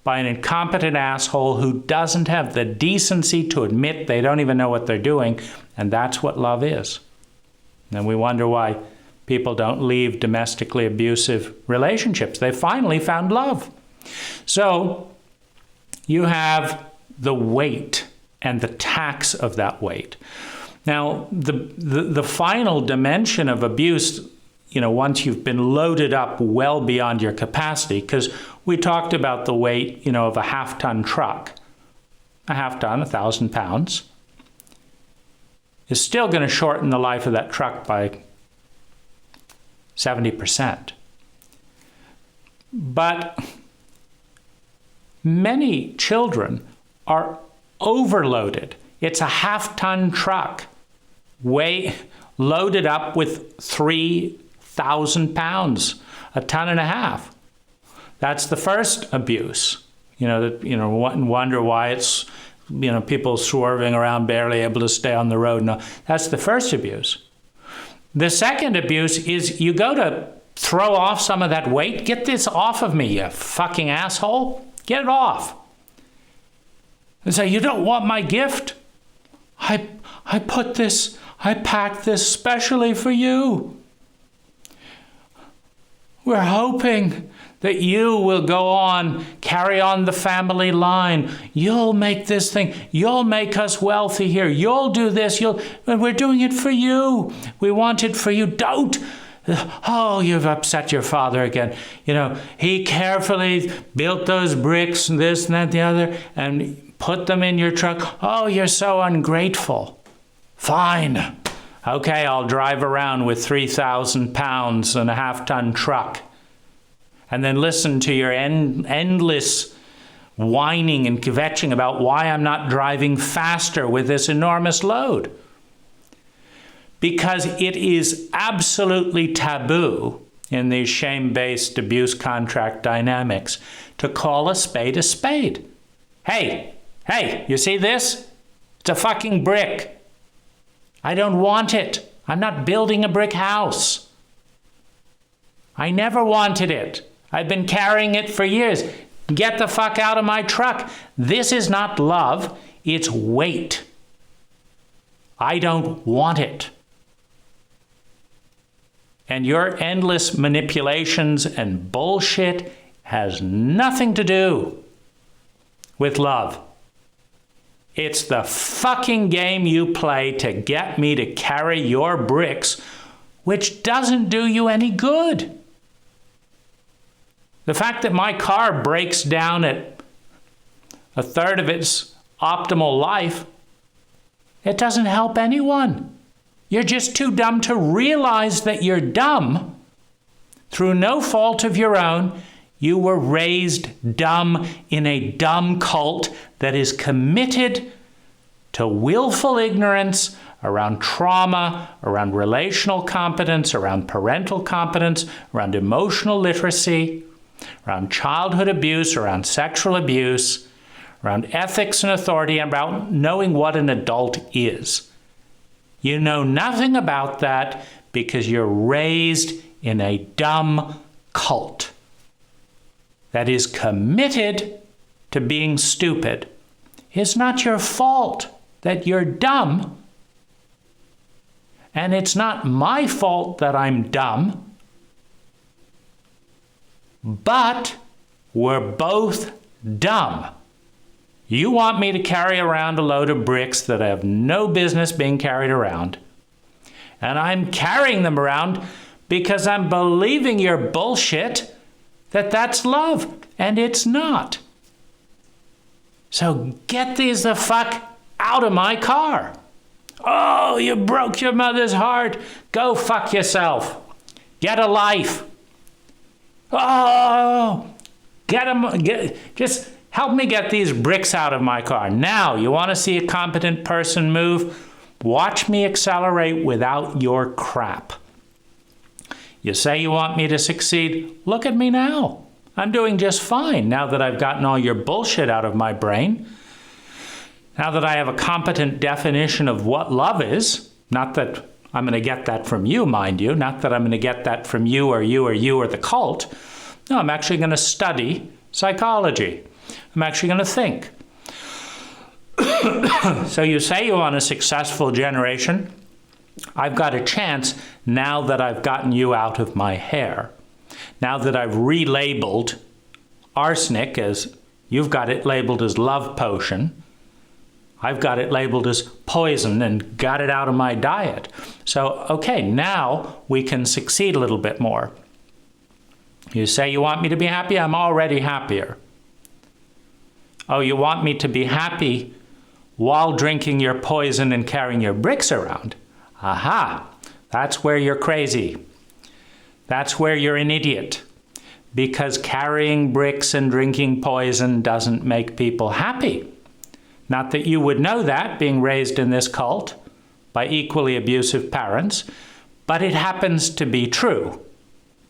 by an incompetent asshole who doesn't have the decency to admit they don't even know what they're doing, and that's what love is. And we wonder why people don't leave domestically abusive relationships. They finally found love. So you have the weight and the tax of that weight. Now, the final dimension of abuse, you know, once you've been loaded up well beyond your capacity, because we talked about the weight, you know, of a half-ton truck. A half-ton, 1,000 pounds, is still going to shorten the life of that truck by 70%. But many children are overloaded. It's a half-ton truck, loaded up with 3,000 pounds, a ton and a half. That's the first abuse. Wonder why it's, people swerving around, barely able to stay on the road. No, that's the first abuse. The second abuse is you go to throw off some of that weight. Get this off of me, you fucking asshole. Get it off. And say, you don't want my gift? I packed this specially for you. We're hoping that you will go on, carry on the family line. You'll make this thing. You'll make us wealthy here. You'll do this. And we're doing it for you. We want it for you. Don't. Oh, you've upset your father again. He carefully built those bricks and this and that and the other and put them in your truck. Oh, you're so ungrateful. Fine. Okay, I'll drive around with 3,000 pounds and a half-ton truck. And then listen to your endless whining and kvetching about why I'm not driving faster with this enormous load. Because it is absolutely taboo in these shame-based abuse contract dynamics to call a spade a spade. Hey, you see this? It's a fucking brick. I don't want it. I'm not building a brick house. I never wanted it. I've been carrying it for years. Get the fuck out of my truck. This is not love. It's weight. I don't want it. And your endless manipulations and bullshit has nothing to do with love. It's the fucking game you play to get me to carry your bricks, which doesn't do you any good. The fact that my car breaks down at a third of its optimal life, it doesn't help anyone. You're just too dumb to realize that you're dumb. Through no fault of your own, you were raised dumb in a dumb cult that is committed to willful ignorance around trauma, around relational competence, around parental competence, around emotional literacy, around childhood abuse, around sexual abuse, around ethics and authority, and about knowing what an adult is. You know nothing about that because you're raised in a dumb cult that is committed to being stupid. It's not your fault that you're dumb. And it's not my fault that I'm dumb. But we're both dumb. You want me to carry around a load of bricks that have no business being carried around. And I'm carrying them around because I'm believing your bullshit that that's love. And it's not. So get these the fuck out of my car. Oh, you broke your mother's heart. Go fuck yourself. Get a life. Oh, just help me get these bricks out of my car. Now, you want to see a competent person move? Watch me accelerate without your crap. You say you want me to succeed? Look at me now. I'm doing just fine now that I've gotten all your bullshit out of my brain. Now that I have a competent definition of what love is, not that I'm going to get that from you, mind you, not that I'm going to get that from you or the cult. No, I'm actually going to study psychology. I'm actually going to think. So you say you want a successful generation. I've got a chance now that I've gotten you out of my hair. Now that I've relabeled arsenic as, you've got it labeled as love potion. I've got it labeled as poison and got it out of my diet. So, okay, now we can succeed a little bit more. You say you want me to be happy? I'm already happier. Oh, you want me to be happy while drinking your poison and carrying your bricks around? Aha, that's where you're crazy. That's where you're an idiot. Because carrying bricks and drinking poison doesn't make people happy. Not that you would know that, being raised in this cult by equally abusive parents, but it happens to be true.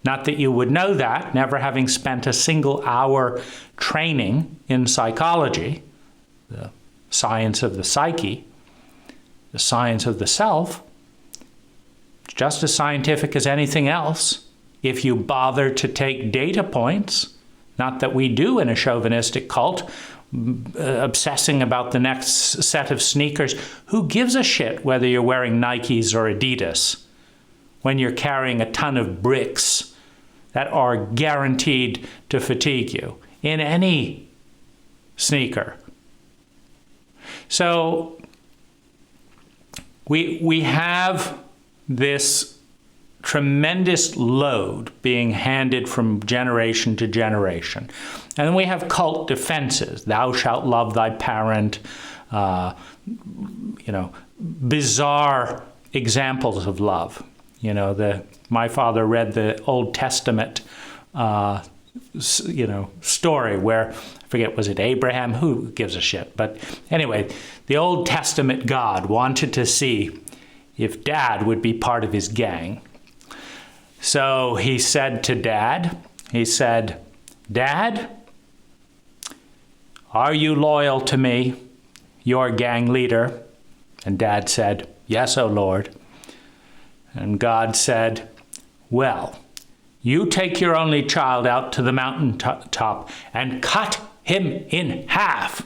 Not that you would know that, never having spent a single hour training in psychology, the science of the psyche, the science of the self. It's just as scientific as anything else if you bother to take data points. Not that we do in a chauvinistic cult, obsessing about the next set of sneakers. Who gives a shit whether you're wearing Nikes or Adidas when you're carrying a ton of bricks that are guaranteed to fatigue you in any sneaker? So we have this tremendous load being handed from generation to generation. And then we have cult defenses. Thou shalt love thy parent, bizarre examples of love. My father read the Old Testament, story where, I forget, was it Abraham? Who gives a shit? But anyway, the Old Testament God wanted to see if Dad would be part of his gang. So he said to Dad, Dad, are you loyal to me, your gang leader? And Dad said, yes, O Lord. And God said, well, you take your only child out to the mountain top and cut him in half.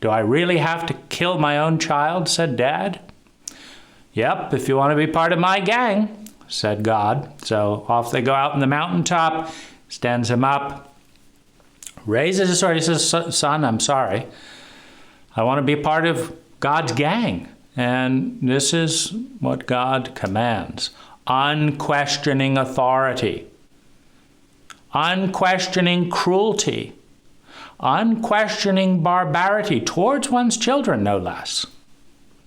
Do I really have to kill my own child? Said Dad. Yep, if you want to be part of my gang, said God. So off they go out on the mountaintop, stands him up, raises his sword. He says, son, I'm sorry. I want to be part of God's gang. And this is what God commands. Unquestioning authority. Unquestioning cruelty. Unquestioning barbarity towards one's children, no less.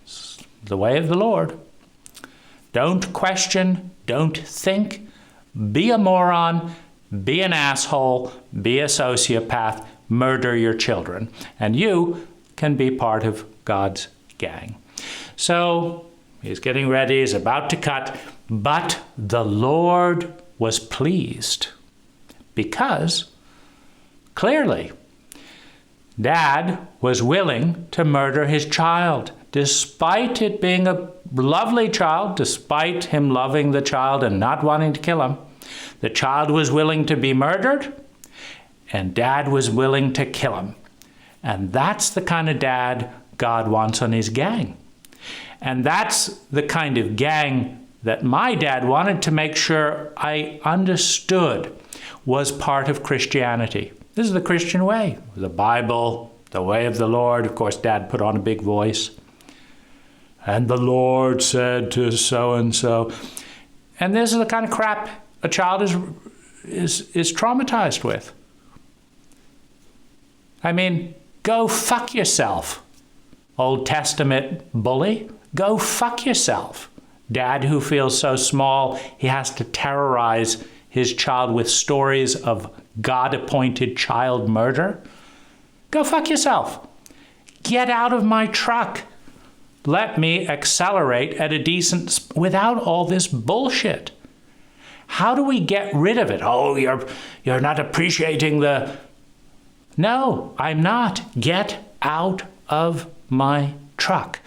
It's the way of the Lord. Don't question, don't think, be a moron, be an asshole, be a sociopath, murder your children, and you can be part of God's gang. So he's getting ready, he's about to cut, but the Lord was pleased because clearly Dad was willing to murder his child, despite it being a lovely child, despite him loving the child and not wanting to kill him. The child was willing to be murdered, and Dad was willing to kill him. And that's the kind of dad God wants on his gang. And that's the kind of gang that my dad wanted to make sure I understood was part of Christianity. This is the Christian way. The Bible, the way of the Lord. Of course, Dad put on a big voice. And the Lord said to so-and-so. And this is the kind of crap a child is traumatized with. I mean, go fuck yourself, Old Testament bully. Go fuck yourself. Dad who feels so small he has to terrorize his child with stories of God-appointed child murder. Go fuck yourself. Get out of my truck. Let me accelerate at a decent without all this bullshit. How do we get rid of it? Oh, you're not appreciating the... No, I'm not. Get out of my truck.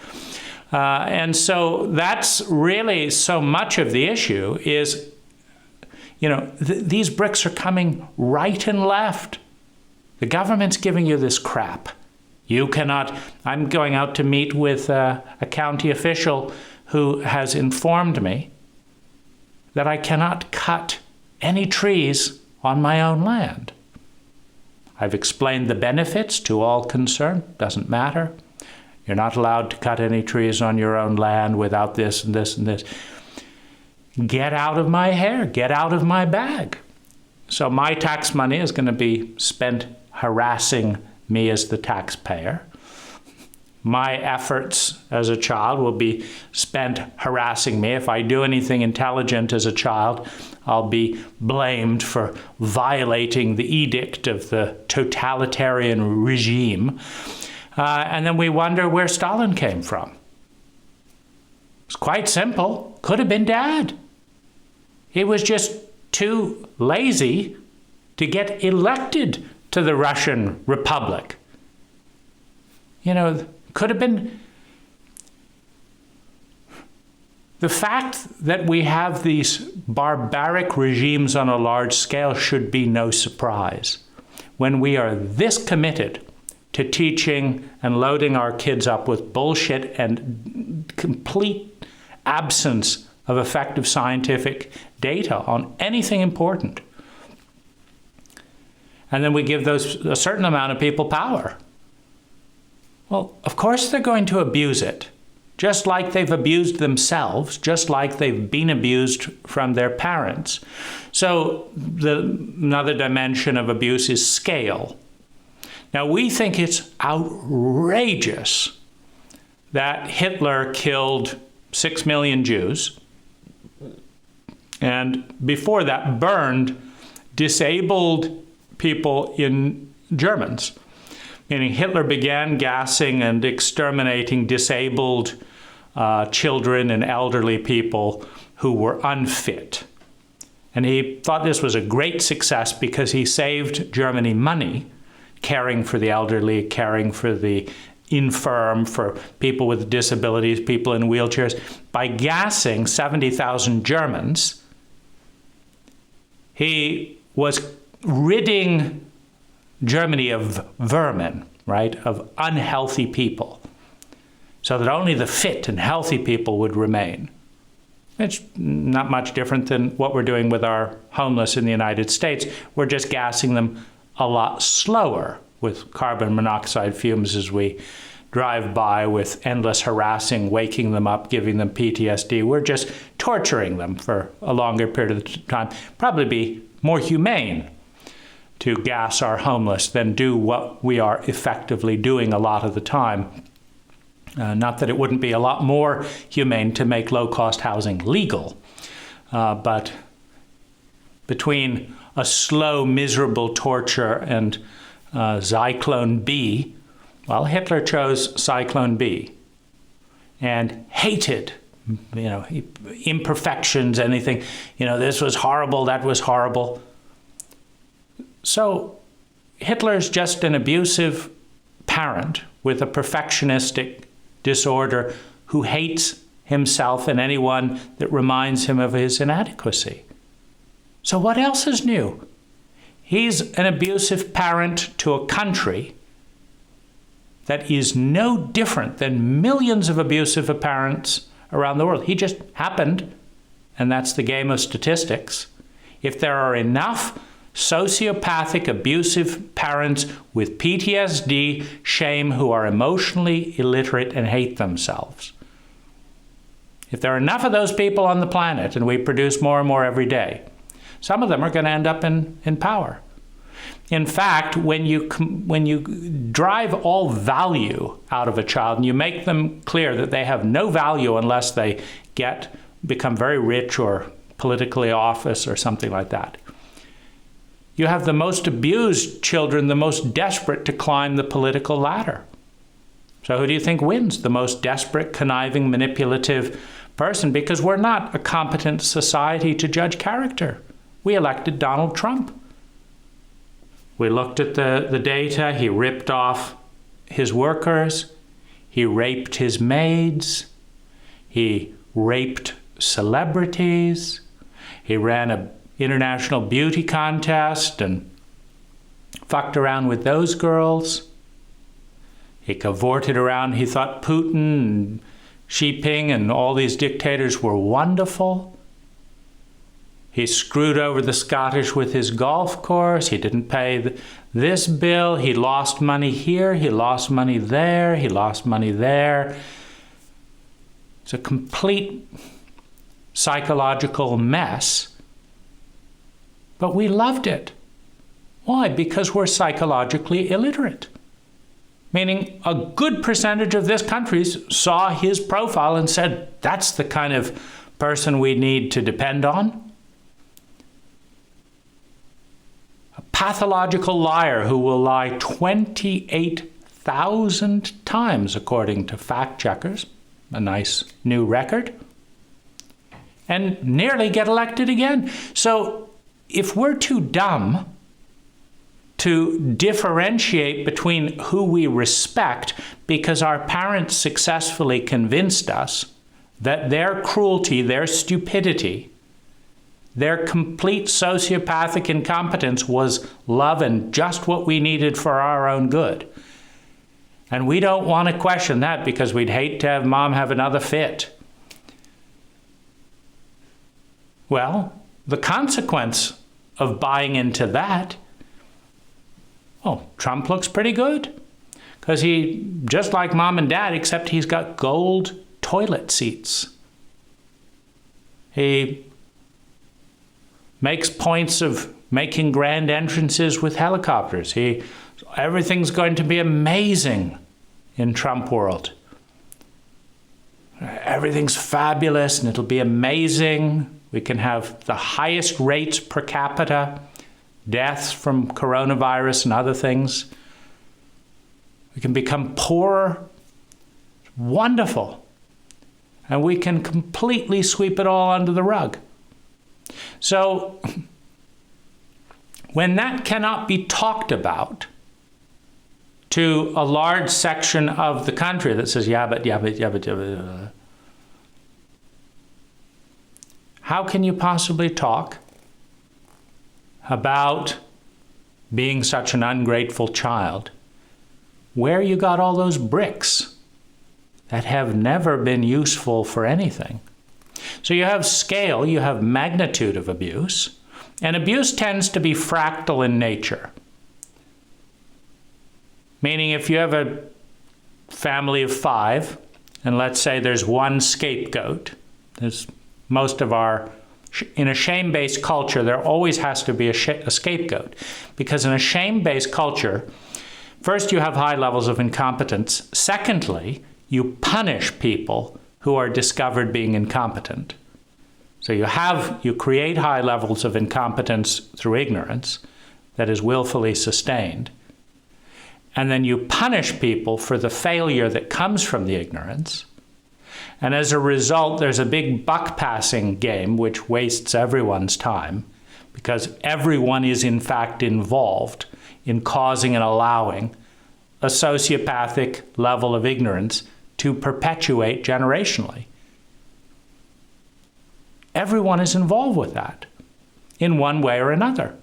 And so that's really so much of the issue is, these bricks are coming right and left. The government's giving you this crap. You cannot... I'm going out to meet with a county official who has informed me that I cannot cut any trees on my own land. I've explained the benefits to all concerned. Doesn't matter. You're not allowed to cut any trees on your own land without this and this and this. Get out of my hair. Get out of my bag. So my tax money is going to be spent harassing me as the taxpayer. My efforts as a child will be spent harassing me. If I do anything intelligent as a child, I'll be blamed for violating the edict of the totalitarian regime. And then we wonder where Stalin came from. It's quite simple. Could have been Dad. He was just too lazy to get elected to the Russian Republic. Could have been... The fact that we have these barbaric regimes on a large scale should be no surprise. When we are this committed to teaching and loading our kids up with bullshit and complete absence of effective scientific data on anything important. And then we give a certain amount of people power. Well, of course they're going to abuse it, just like they've abused themselves, just like they've been abused from their parents. So another dimension of abuse is scale. Now, we think it's outrageous that Hitler killed 6 million Jews, and before that burned disabled people in Germans. Meaning Hitler began gassing and exterminating disabled children and elderly people who were unfit. And he thought this was a great success because he saved Germany money, caring for the elderly, caring for the infirm, for people with disabilities, people in wheelchairs. By gassing 70,000 Germans, he was ridding Germany of vermin, right, of unhealthy people, so that only the fit and healthy people would remain. It's not much different than what we're doing with our homeless in the United States. We're just gassing them a lot slower with carbon monoxide fumes as we drive by, with endless harassing, waking them up, giving them PTSD. We're just torturing them for a longer period of time. Probably be more humane to gas our homeless than do what we are effectively doing a lot of the time. Not that it wouldn't be a lot more humane to make low-cost housing legal, but between a slow, miserable torture and Zyklone B, well, Hitler chose Zyklone B and hated, imperfections, anything, this was horrible, that was horrible. So Hitler's just an abusive parent with a perfectionistic disorder who hates himself and anyone that reminds him of his inadequacy. So what else is new? He's an abusive parent to a country that is no different than millions of abusive parents around the world. He just happened, and that's the game of statistics. If there are enough sociopathic, abusive parents with PTSD, shame, who are emotionally illiterate and hate themselves, if there are enough of those people on the planet, and we produce more and more every day, some of them are going to end up in power. In fact, when you drive all value out of a child and you make them clear that they have no value unless they become very rich or politically office or something like that, you have the most abused children, the most desperate to climb the political ladder. So who do you think wins? The most desperate, conniving, manipulative person, because we're not a competent society to judge character. We elected Donald Trump. We looked at the data. He ripped off his workers. He raped his maids. He raped celebrities. He ran an international beauty contest and fucked around with those girls. He cavorted around. He thought Putin and Xi Jinping and all these dictators were wonderful. He screwed over the Scottish with his golf course. He didn't pay this bill. He lost money here. He lost money there. He lost money there. It's a complete psychological mess. But we loved it. Why? Because we're psychologically illiterate. Meaning a good percentage of this country saw his profile and said, that's the kind of person we need to depend on. A pathological liar who will lie 28,000 times, according to fact checkers, a nice new record, and nearly get elected again. So if we're too dumb to differentiate between who we respect because our parents successfully convinced us that their cruelty, their stupidity, their complete sociopathic incompetence was love and just what we needed for our own good. And we don't want to question that because we'd hate to have mom have another fit. Well, the consequence of buying into that, Trump looks pretty good. Because he, just like mom and dad, except he's got gold toilet seats. He makes points of making grand entrances with helicopters. Everything's going to be amazing in Trump world. Everything's fabulous and it'll be amazing. We can have the highest rates per capita, deaths from coronavirus and other things. We can become poorer. Wonderful. And we can completely sweep it all under the rug. So when that cannot be talked about to a large section of the country that says, yeah, but, how can you possibly talk about being such an ungrateful child where you got all those bricks that have never been useful for anything? So you have scale, you have magnitude of abuse, and abuse tends to be fractal in nature. Meaning if you have a family of 5, and let's say there's one scapegoat, in a shame-based culture, there always has to be a scapegoat. Because in a shame-based culture, first you have high levels of incompetence. Secondly, you punish people who are discovered being incompetent. So you create high levels of incompetence through ignorance that is willfully sustained. And then you punish people for the failure that comes from the ignorance. And as a result, there's a big buck-passing game which wastes everyone's time because everyone is in fact involved in causing and allowing a sociopathic level of ignorance to perpetuate generationally. Everyone is involved with that in one way or another.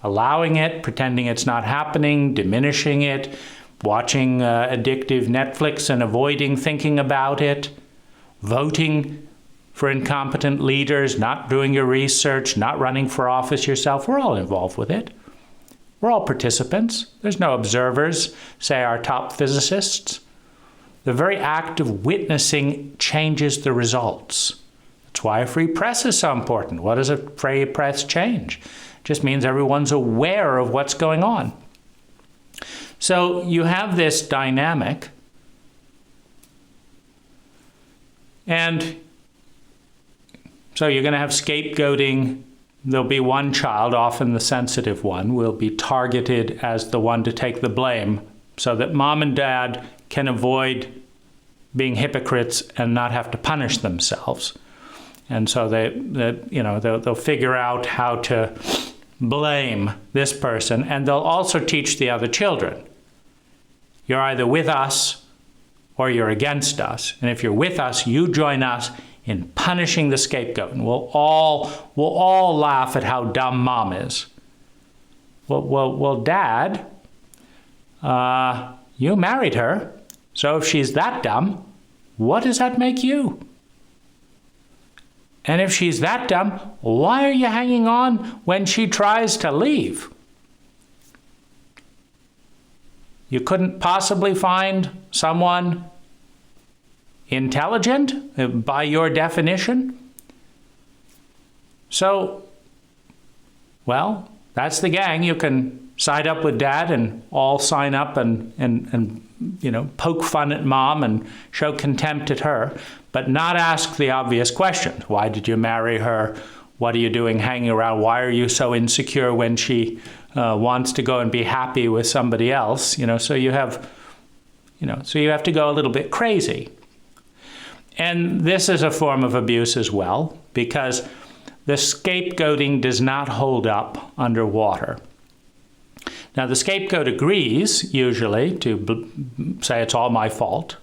allowing it, pretending it's not happening, diminishing it, watching addictive Netflix and avoiding thinking about it, voting for incompetent leaders, not doing your research, not running for office yourself. We're all involved with it. We're all participants. There's no observers, say our top physicists. The very act of witnessing changes the results. That's why a free press is so important. What does a free press change? It just means everyone's aware of what's going on. So you have this dynamic, and so you're going to have scapegoating. There'll be one child, often the sensitive one, will be targeted as the one to take the blame so that mom and dad can avoid being hypocrites and not have to punish themselves. And so they'll figure out how to blame this person, and they'll also teach the other children. You're either with us or you're against us. And if you're with us, you join us in punishing the scapegoat. And we'll all laugh at how dumb mom is. Well, Dad, you married her. So if she's that dumb, what does that make you? And if she's that dumb, why are you hanging on when she tries to leave? You couldn't possibly find someone intelligent by your definition? So, well, that's the gang. You can side up with Dad and all sign up and poke fun at mom and show contempt at her, but not ask the obvious questions. Why did you marry her? What are you doing hanging around? Why are you so insecure when she wants to go and be happy with somebody else? So you have to go a little bit crazy. And this is a form of abuse as well, because the scapegoating does not hold up underwater. Now, the scapegoat agrees, usually, to say it's all my fault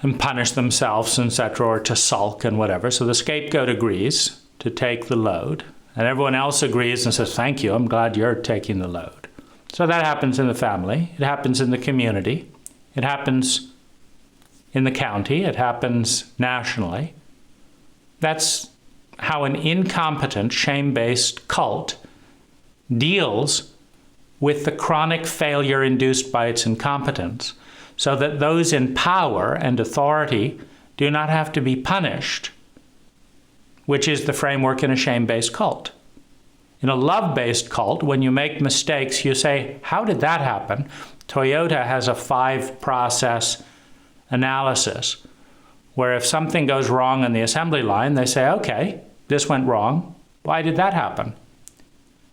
and punish themselves, etc., or to sulk and whatever. So the scapegoat agrees to take the load, and everyone else agrees and says, thank you, I'm glad you're taking the load. So that happens in the family. It happens in the community. It happens in the county. It happens nationally. That's how an incompetent, shame-based cult deals with the chronic failure induced by its incompetence, so that those in power and authority do not have to be punished, which is the framework in a shame-based cult. In a love-based cult, when you make mistakes, you say, how did that happen? Toyota has a 5-process analysis, where if something goes wrong on the assembly line, they say, okay, this went wrong. Why did that happen?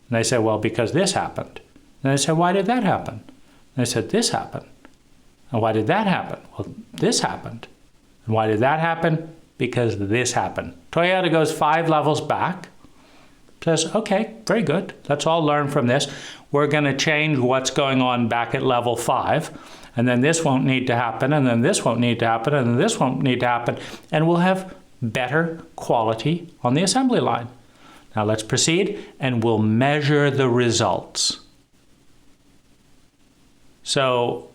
And they say, well, because this happened. And they say, why did that happen? And they said, this happened. And why did that happen? Well, this happened. And why did that happen? Because this happened. Toyota goes 5 levels back, says, okay, very good. Let's all learn from this. We're going to change what's going on back at level 5. And then this won't need to happen. And then this won't need to happen. And then this won't need to happen. And we'll have better quality on the assembly line. Now let's proceed, and we'll measure the results. So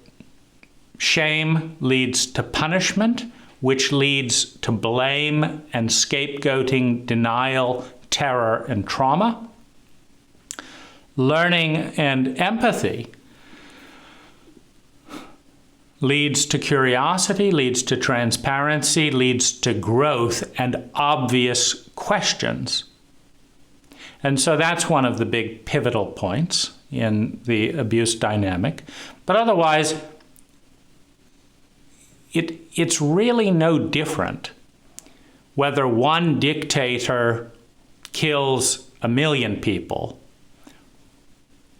shame leads to punishment, which leads to blame and scapegoating, denial, terror, and trauma. Learning and empathy leads to curiosity, leads to transparency, leads to growth and obvious questions. And so that's one of the big pivotal points in the abuse dynamic. But otherwise, it's really no different whether one dictator kills 1 million people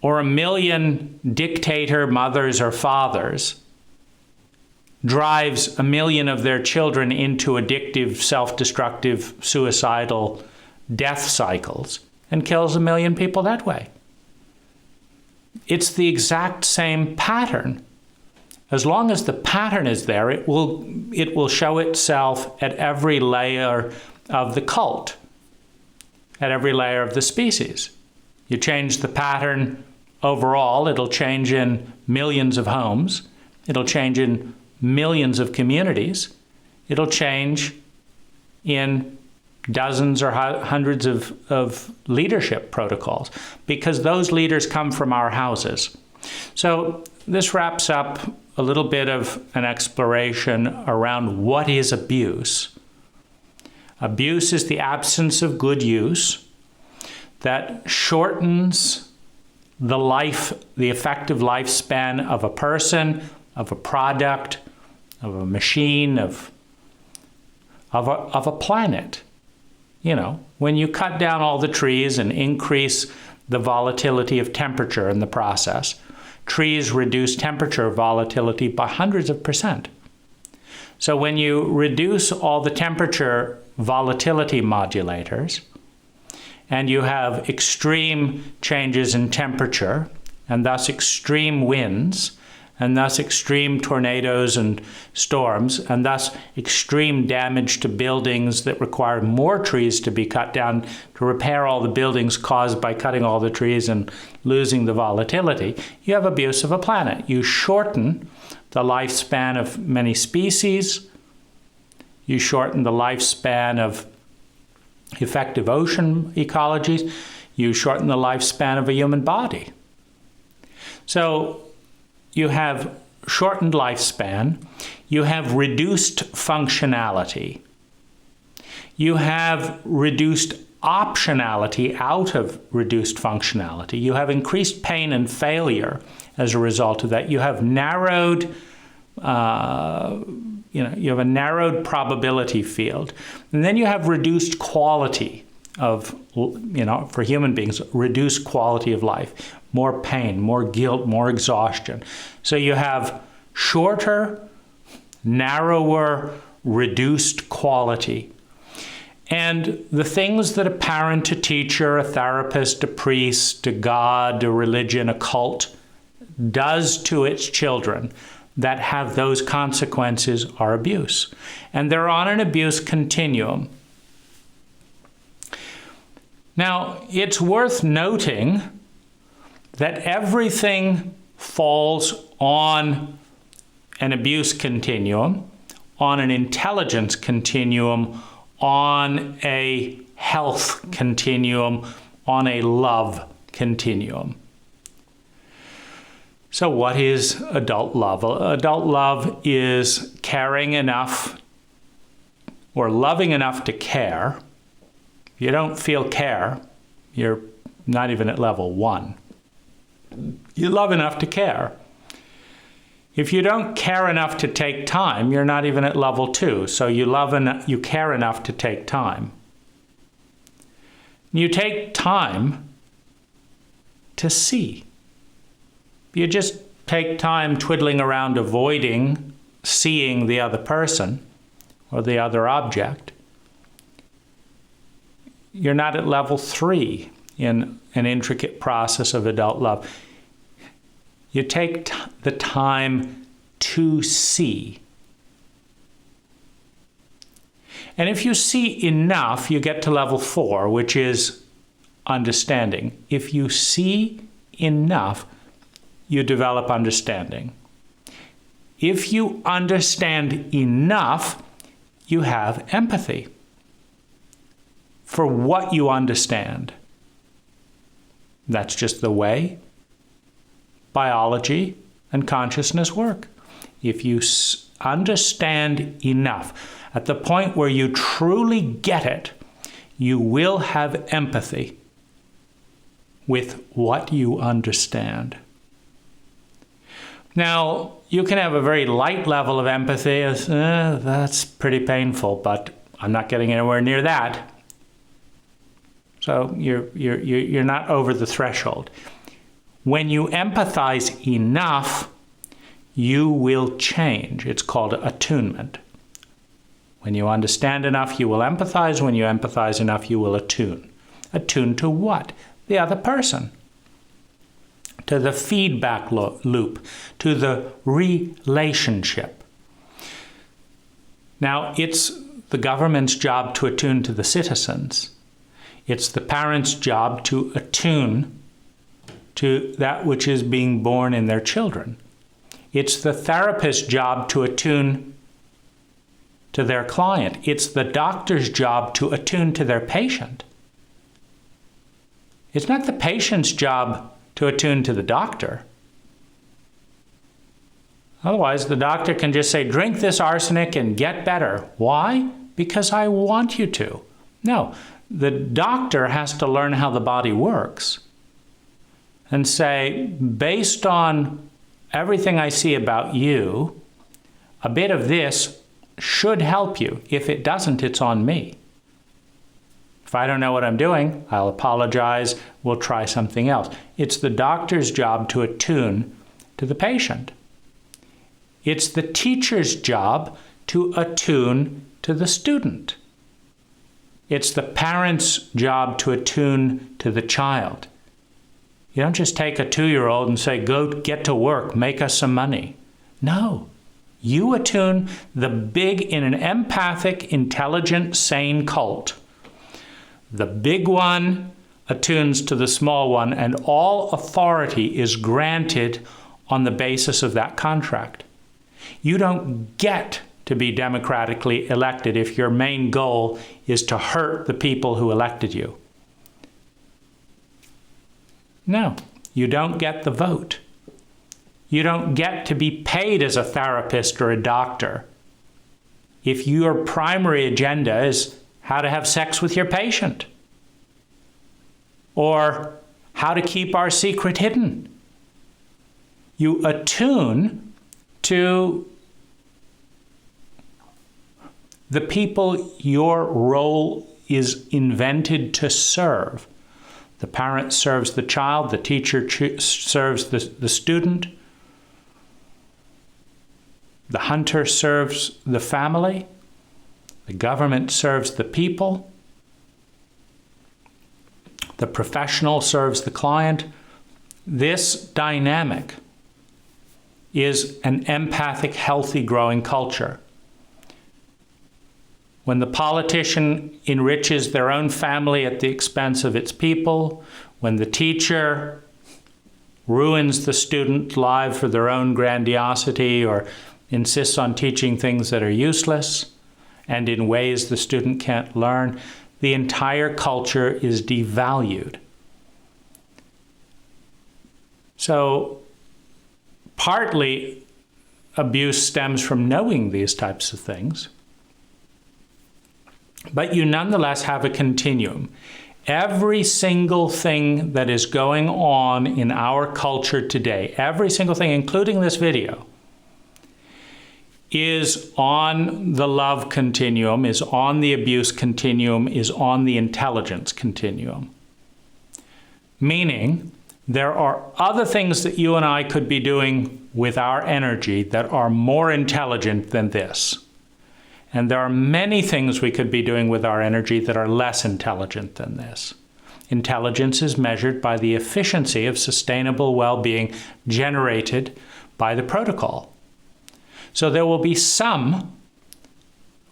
or 1 million dictator mothers or fathers drives 1 million of their children into addictive, self-destructive, suicidal death cycles and kills 1 million people that way. It's the exact same pattern. As long as the pattern is there, it will show itself at every layer of the cult, at every layer of the species. You change the pattern overall, it'll change in millions of homes. It'll change in millions of communities. It'll change in dozens or hundreds of leadership protocols, because those leaders come from our houses. So this wraps up a little bit of an exploration around what is abuse. Abuse is the absence of good use that shortens the effective lifespan of a person, of a product, of a machine, of a planet. You know, when you cut down all the trees and increase the volatility of temperature in the process, trees reduce temperature volatility by hundreds of %. So when you reduce all the temperature volatility modulators, and you have extreme changes in temperature, and thus extreme winds, and thus extreme tornadoes and storms, and thus extreme damage to buildings that require more trees to be cut down to repair all the buildings caused by cutting all the trees and losing the volatility, you have abuse of a planet. You shorten the lifespan of many species. You shorten the lifespan of effective ocean ecologies. You shorten the lifespan of a human body. So you have shortened lifespan. You have reduced functionality. You have reduced optionality out of reduced functionality. You have increased pain and failure as a result of that. You have narrowed, you have a narrowed probability field. And then you have reduced quality of, for human beings, reduced quality of life. More pain, more guilt, more exhaustion. So you have shorter, narrower, reduced quality. And the things that a parent, a teacher, a therapist, a priest, a god, a religion, a cult does to its children that have those consequences are abuse. And they're on an abuse continuum. Now, it's worth noting that everything falls on an abuse continuum, on an intelligence continuum, on a health continuum, on a love continuum. So what is adult love? Adult love is caring enough or loving enough to care. If you don't feel care, you're not even at level 1. You love enough to care. If you don't care enough to take time, you're not even at level 2. So you care enough to take time. You take time to see. You just take time twiddling around avoiding seeing the other person or the other object. You're not at level 3 in an intricate process of adult love. You take the time to see. And if you see enough, you get to level 4, which is understanding. If you see enough, you develop understanding. If you understand enough, you have empathy for what you understand. That's just the way biology and consciousness work. If you understand enough, at the point where you truly get it, you will have empathy with what you understand. Now, you can have a very light level of empathy as, that's pretty painful, but I'm not getting anywhere near that. So you're not over the threshold. When you empathize enough, you will change. It's called attunement. When you understand enough, you will empathize. When you empathize enough, you will attune. Attune to what? The other person. To the feedback loop. To the relationship. Now, it's the government's job to attune to the citizens. It's the parents' job to attune to that which is being born in their children. It's the therapist's job to attune to their client. It's the doctor's job to attune to their patient. It's not the patient's job to attune to the doctor. Otherwise, the doctor can just say, drink this arsenic and get better. Why? Because I want you to. No, the doctor has to learn how the body works and say, based on everything I see about you, a bit of this should help you. If it doesn't, it's on me. If I don't know what I'm doing, I'll apologize. We'll try something else. It's the doctor's job to attune to the patient. It's the teacher's job to attune to the student. It's the parent's job to attune to the child. You don't just take a 2-year-old and say, go get to work, make us some money. No. You attune the big, in an empathic, intelligent, sane cult. The big one attunes to the small one, and all authority is granted on the basis of that contract. You don't get to be democratically elected if your main goal is to hurt the people who elected you. No, you don't get the vote. You don't get to be paid as a therapist or a doctor if your primary agenda is how to have sex with your patient or how to keep our secret hidden. You attune to the people your role is invented to serve. The parent serves the child, the teacher serves the student, the hunter serves the family, the government serves the people, the professional serves the client. This dynamic is an empathic, healthy, growing culture. When the politician enriches their own family at the expense of its people, when the teacher ruins the student life for their own grandiosity or insists on teaching things that are useless and in ways the student can't learn, the entire culture is devalued. So partly abuse stems from knowing these types of things. But you nonetheless have a continuum. Every single thing that is going on in our culture today, every single thing, including this video, is on the love continuum, is on the abuse continuum, is on the intelligence continuum. Meaning, there are other things that you and I could be doing with our energy that are more intelligent than this. And there are many things we could be doing with our energy that are less intelligent than this. Intelligence is measured by the efficiency of sustainable well-being generated by the protocol. So there will be some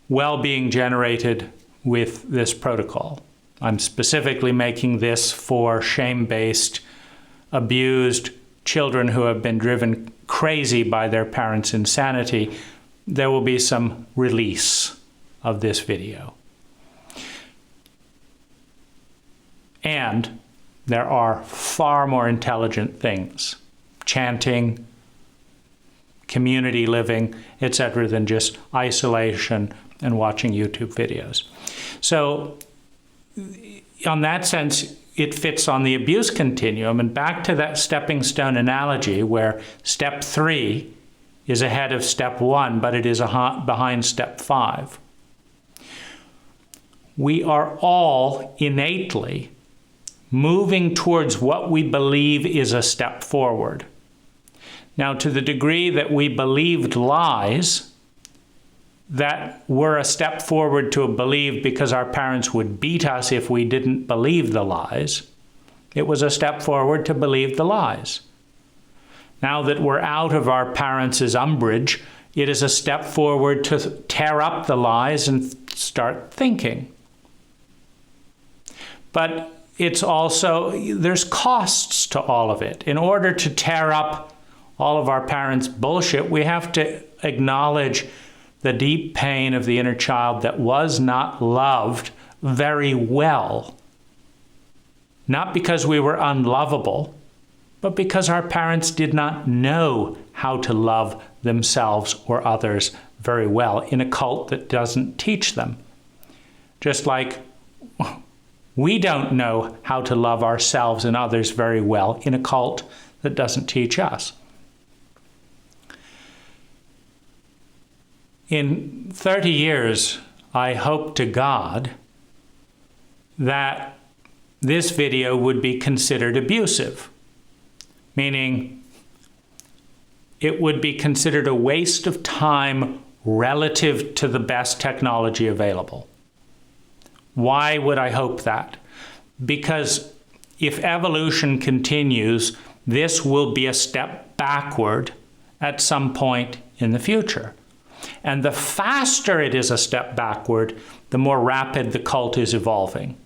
well-being generated with this protocol. I'm specifically making this for shame-based, abused children who have been driven crazy by their parents' insanity. There will be some release of this video. And there are far more intelligent things, chanting, community living, etc., than just isolation and watching YouTube videos. So, on that sense, it fits on the abuse continuum. And back to that stepping stone analogy where step 3 is ahead of step 1, but it is behind step 5. We are all innately moving towards what we believe is a step forward. Now, to the degree that we believed lies that were a step forward to believe because our parents would beat us if we didn't believe the lies, it was a step forward to believe the lies. Now that we're out of our parents' umbrage, it is a step forward to tear up the lies and start thinking. But it's also, there's costs to all of it. In order to tear up all of our parents' bullshit, we have to acknowledge the deep pain of the inner child that was not loved very well. Not because we were unlovable, but because our parents did not know how to love themselves or others very well in a cult that doesn't teach them. Just like we don't know how to love ourselves and others very well in a cult that doesn't teach us. In 30 years, I hope to God that this video would be considered abusive, meaning it would be considered a waste of time relative to the best technology available. Why would I hope that? Because if evolution continues, this will be a step backward at some point in the future. And the faster it is a step backward, the more rapid the cult is evolving.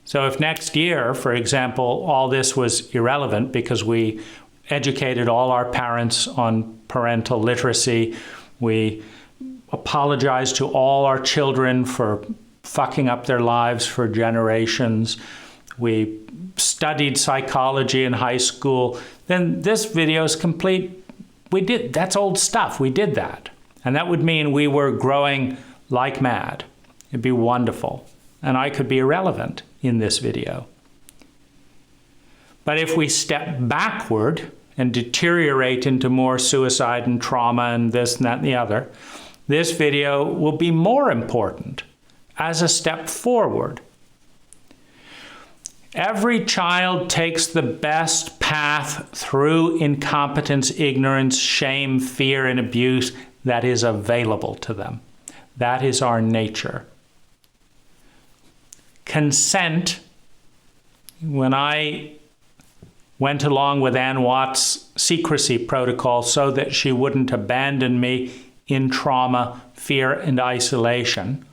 So if next year, for example, all this was irrelevant because we educated all our parents on parental literacy, we apologized to all our children for fucking up their lives for generations, we studied psychology in high school, then this video is complete. That's old stuff. We did that. And that would mean we were growing like mad. It'd be wonderful. And I could be irrelevant in this video. But if we step backward and deteriorate into more suicide and trauma and this and that and the other, this video will be more important as a step forward. Every child takes the best path through incompetence, ignorance, shame, fear, and abuse that is available to them. That is our nature. Consent, when I went along with Ann Watt's secrecy protocol so that she wouldn't abandon me in trauma, fear, and isolation,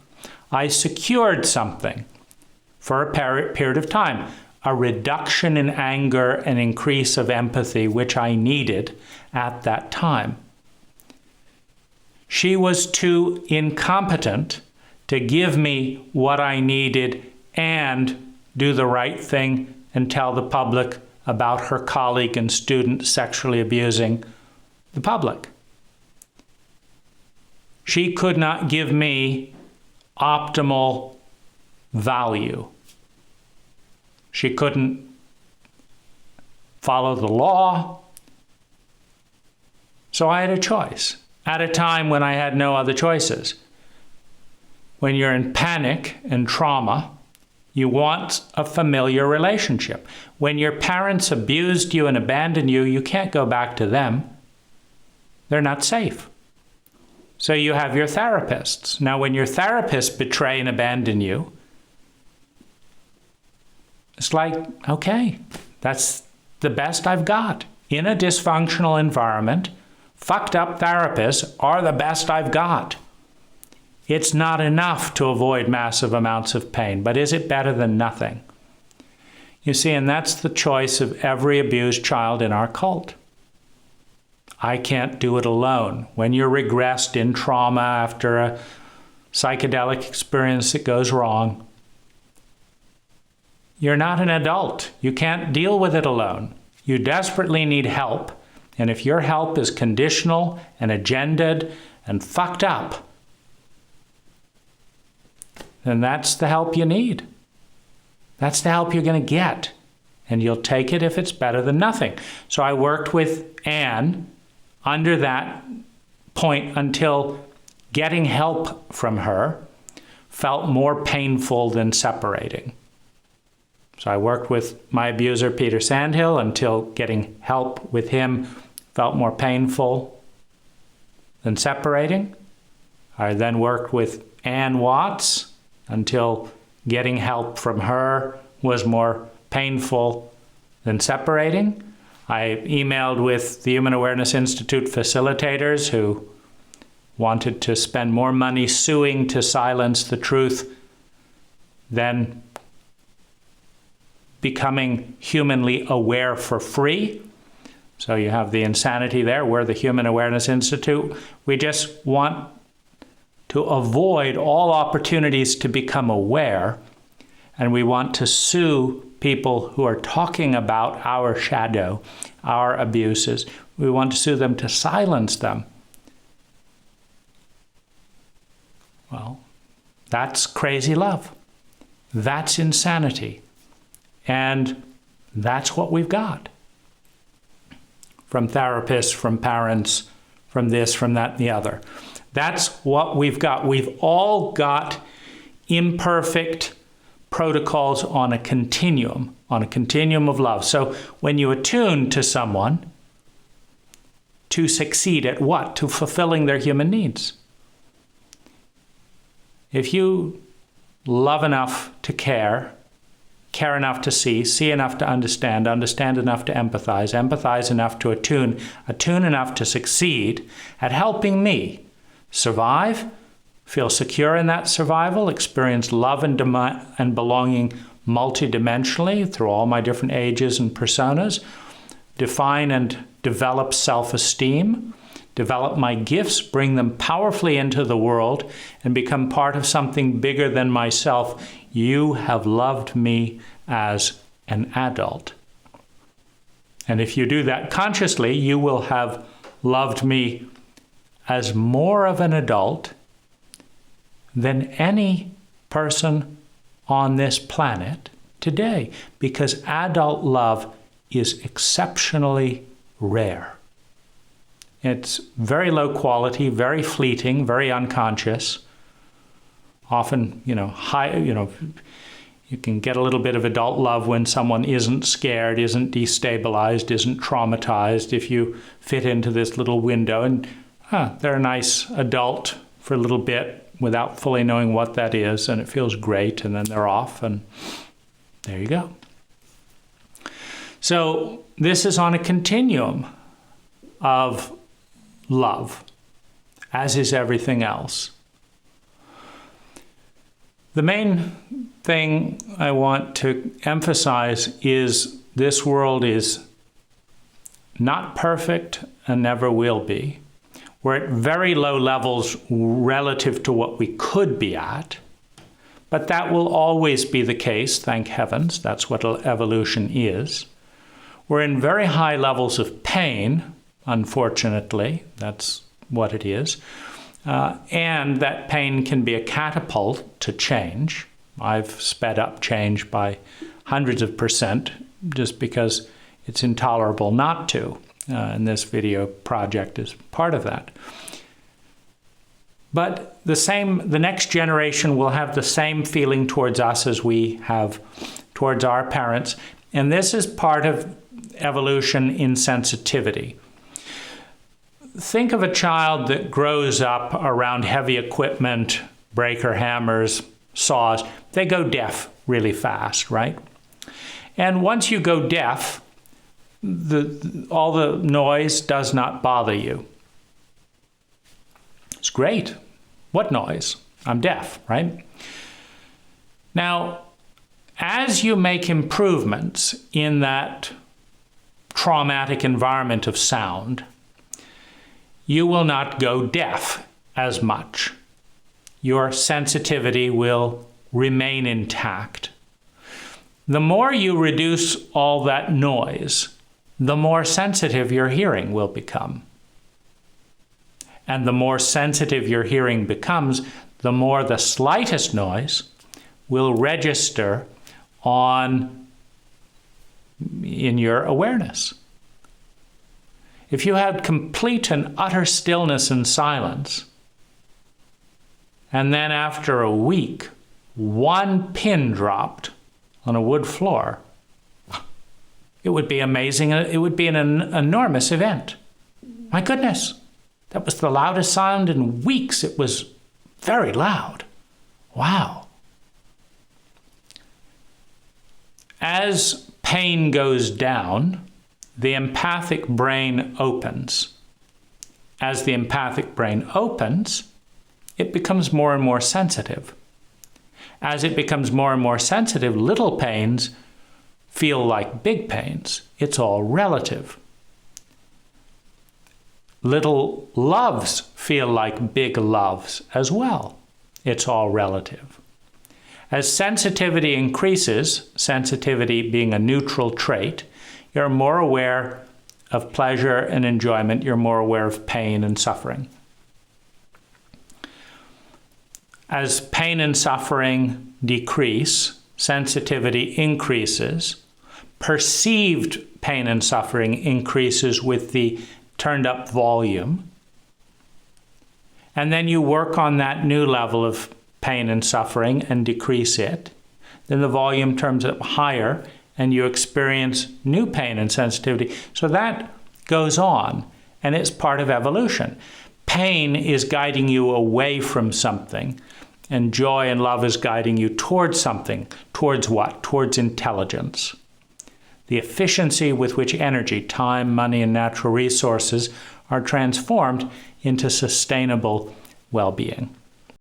I secured something for a period of time, a reduction in anger, an increase of empathy, which I needed at that time. She was too incompetent to give me what I needed and do the right thing and tell the public about her colleague and student sexually abusing the public. She could not give me optimal value. She couldn't follow the law. So I had a choice at a time when I had no other choices. When you're in panic and trauma, you want a familiar relationship. When your parents abused you and abandoned you, you can't go back to them. They're not safe. So you have your therapists. Now, when your therapists betray and abandon you, it's like, okay, that's the best I've got. In a dysfunctional environment, fucked up therapists are the best I've got. It's not enough to avoid massive amounts of pain, but is it better than nothing? You see, and that's the choice of every abused child in our cult. I can't do it alone. When you're regressed in trauma after a psychedelic experience that goes wrong, you're not an adult. You can't deal with it alone. You desperately need help. And if your help is conditional and agendaed and fucked up, then that's the help you need. That's the help you're going to get. And you'll take it if it's better than nothing. So I worked with Anne under that point until getting help from her felt more painful than separating. So I worked with my abuser, Peter Sandhill, until getting help with him felt more painful than separating. I then worked with Ann Watts until getting help from her was more painful than separating. I emailed with the Human Awareness Institute facilitators who wanted to spend more money suing to silence the truth than becoming humanly aware for free. So you have the insanity there. We're the Human Awareness Institute. We just want to avoid all opportunities to become aware, and we want to sue people who are talking about our shadow, our abuses. We want to sue them to silence them. Well, that's crazy love. That's insanity. And that's what we've got. From therapists, from parents, from this, from that, and the other. That's what we've got. We've all got imperfect protocols on a continuum of love. So when you attune to someone to succeed at what? To fulfilling their human needs. If you love enough to care enough to see enough to understand enough to empathize enough to attune enough to succeed at helping me survive, feel secure in that survival, experience love and belonging multidimensionally through all my different ages and personas, define and develop self-esteem, develop my gifts, bring them powerfully into the world, and become part of something bigger than myself. You have loved me as an adult. And if you do that consciously, you will have loved me as more of an adult than any person on this planet today, because adult love is exceptionally rare. It's very low quality, very fleeting, very unconscious. Often, you can get a little bit of adult love when someone isn't scared, isn't destabilized, isn't traumatized. If you fit into this little window and they're a nice adult for a little bit without fully knowing what that is, and it feels great, and then they're off, and there you go. So this is on a continuum of love, as is everything else. The main thing I want to emphasize is this world is not perfect and never will be. We're at very low levels relative to what we could be at, but that will always be the case, thank heavens. That's what evolution is. We're in very high levels of pain, unfortunately. That's what it is. And that pain can be a catapult to change. I've sped up change by hundreds of % just because it's intolerable not to. And this video project is part of that. But the next generation will have the same feeling towards us as we have towards our parents. And this is part of evolution in sensitivity. Think of a child that grows up around heavy equipment, breaker hammers, saws. They go deaf really fast, right? And once you go deaf, all the noise does not bother you. It's great. What noise? I'm deaf, right? Now, as you make improvements in that traumatic environment of sound, you will not go deaf as much. Your sensitivity will remain intact. The more you reduce all that noise, the more sensitive your hearing will become. And the more sensitive your hearing becomes, the more the slightest noise will register in your awareness. If you had complete and utter stillness and silence, and then after a week, one pin dropped on a wood floor, it would be amazing. It would be an enormous event. My goodness, that was the loudest sound in weeks. It was very loud. Wow. As pain goes down, the empathic brain opens. As the empathic brain opens, it becomes more and more sensitive. As it becomes more and more sensitive, little pains feel like big pains. It's all relative. Little loves feel like big loves as well. It's all relative. As sensitivity increases, sensitivity being a neutral trait, you're more aware of pleasure and enjoyment. You're more aware of pain and suffering. As pain and suffering decrease, sensitivity increases. Perceived pain and suffering increases with the turned up volume. And then you work on that new level of pain and suffering and decrease it. Then the volume turns up higher and you experience new pain and sensitivity. So that goes on, and it's part of evolution. Pain is guiding you away from something, and joy and love is guiding you towards something. Towards what? Towards intelligence. The efficiency with which energy, time, money, and natural resources are transformed into sustainable well-being.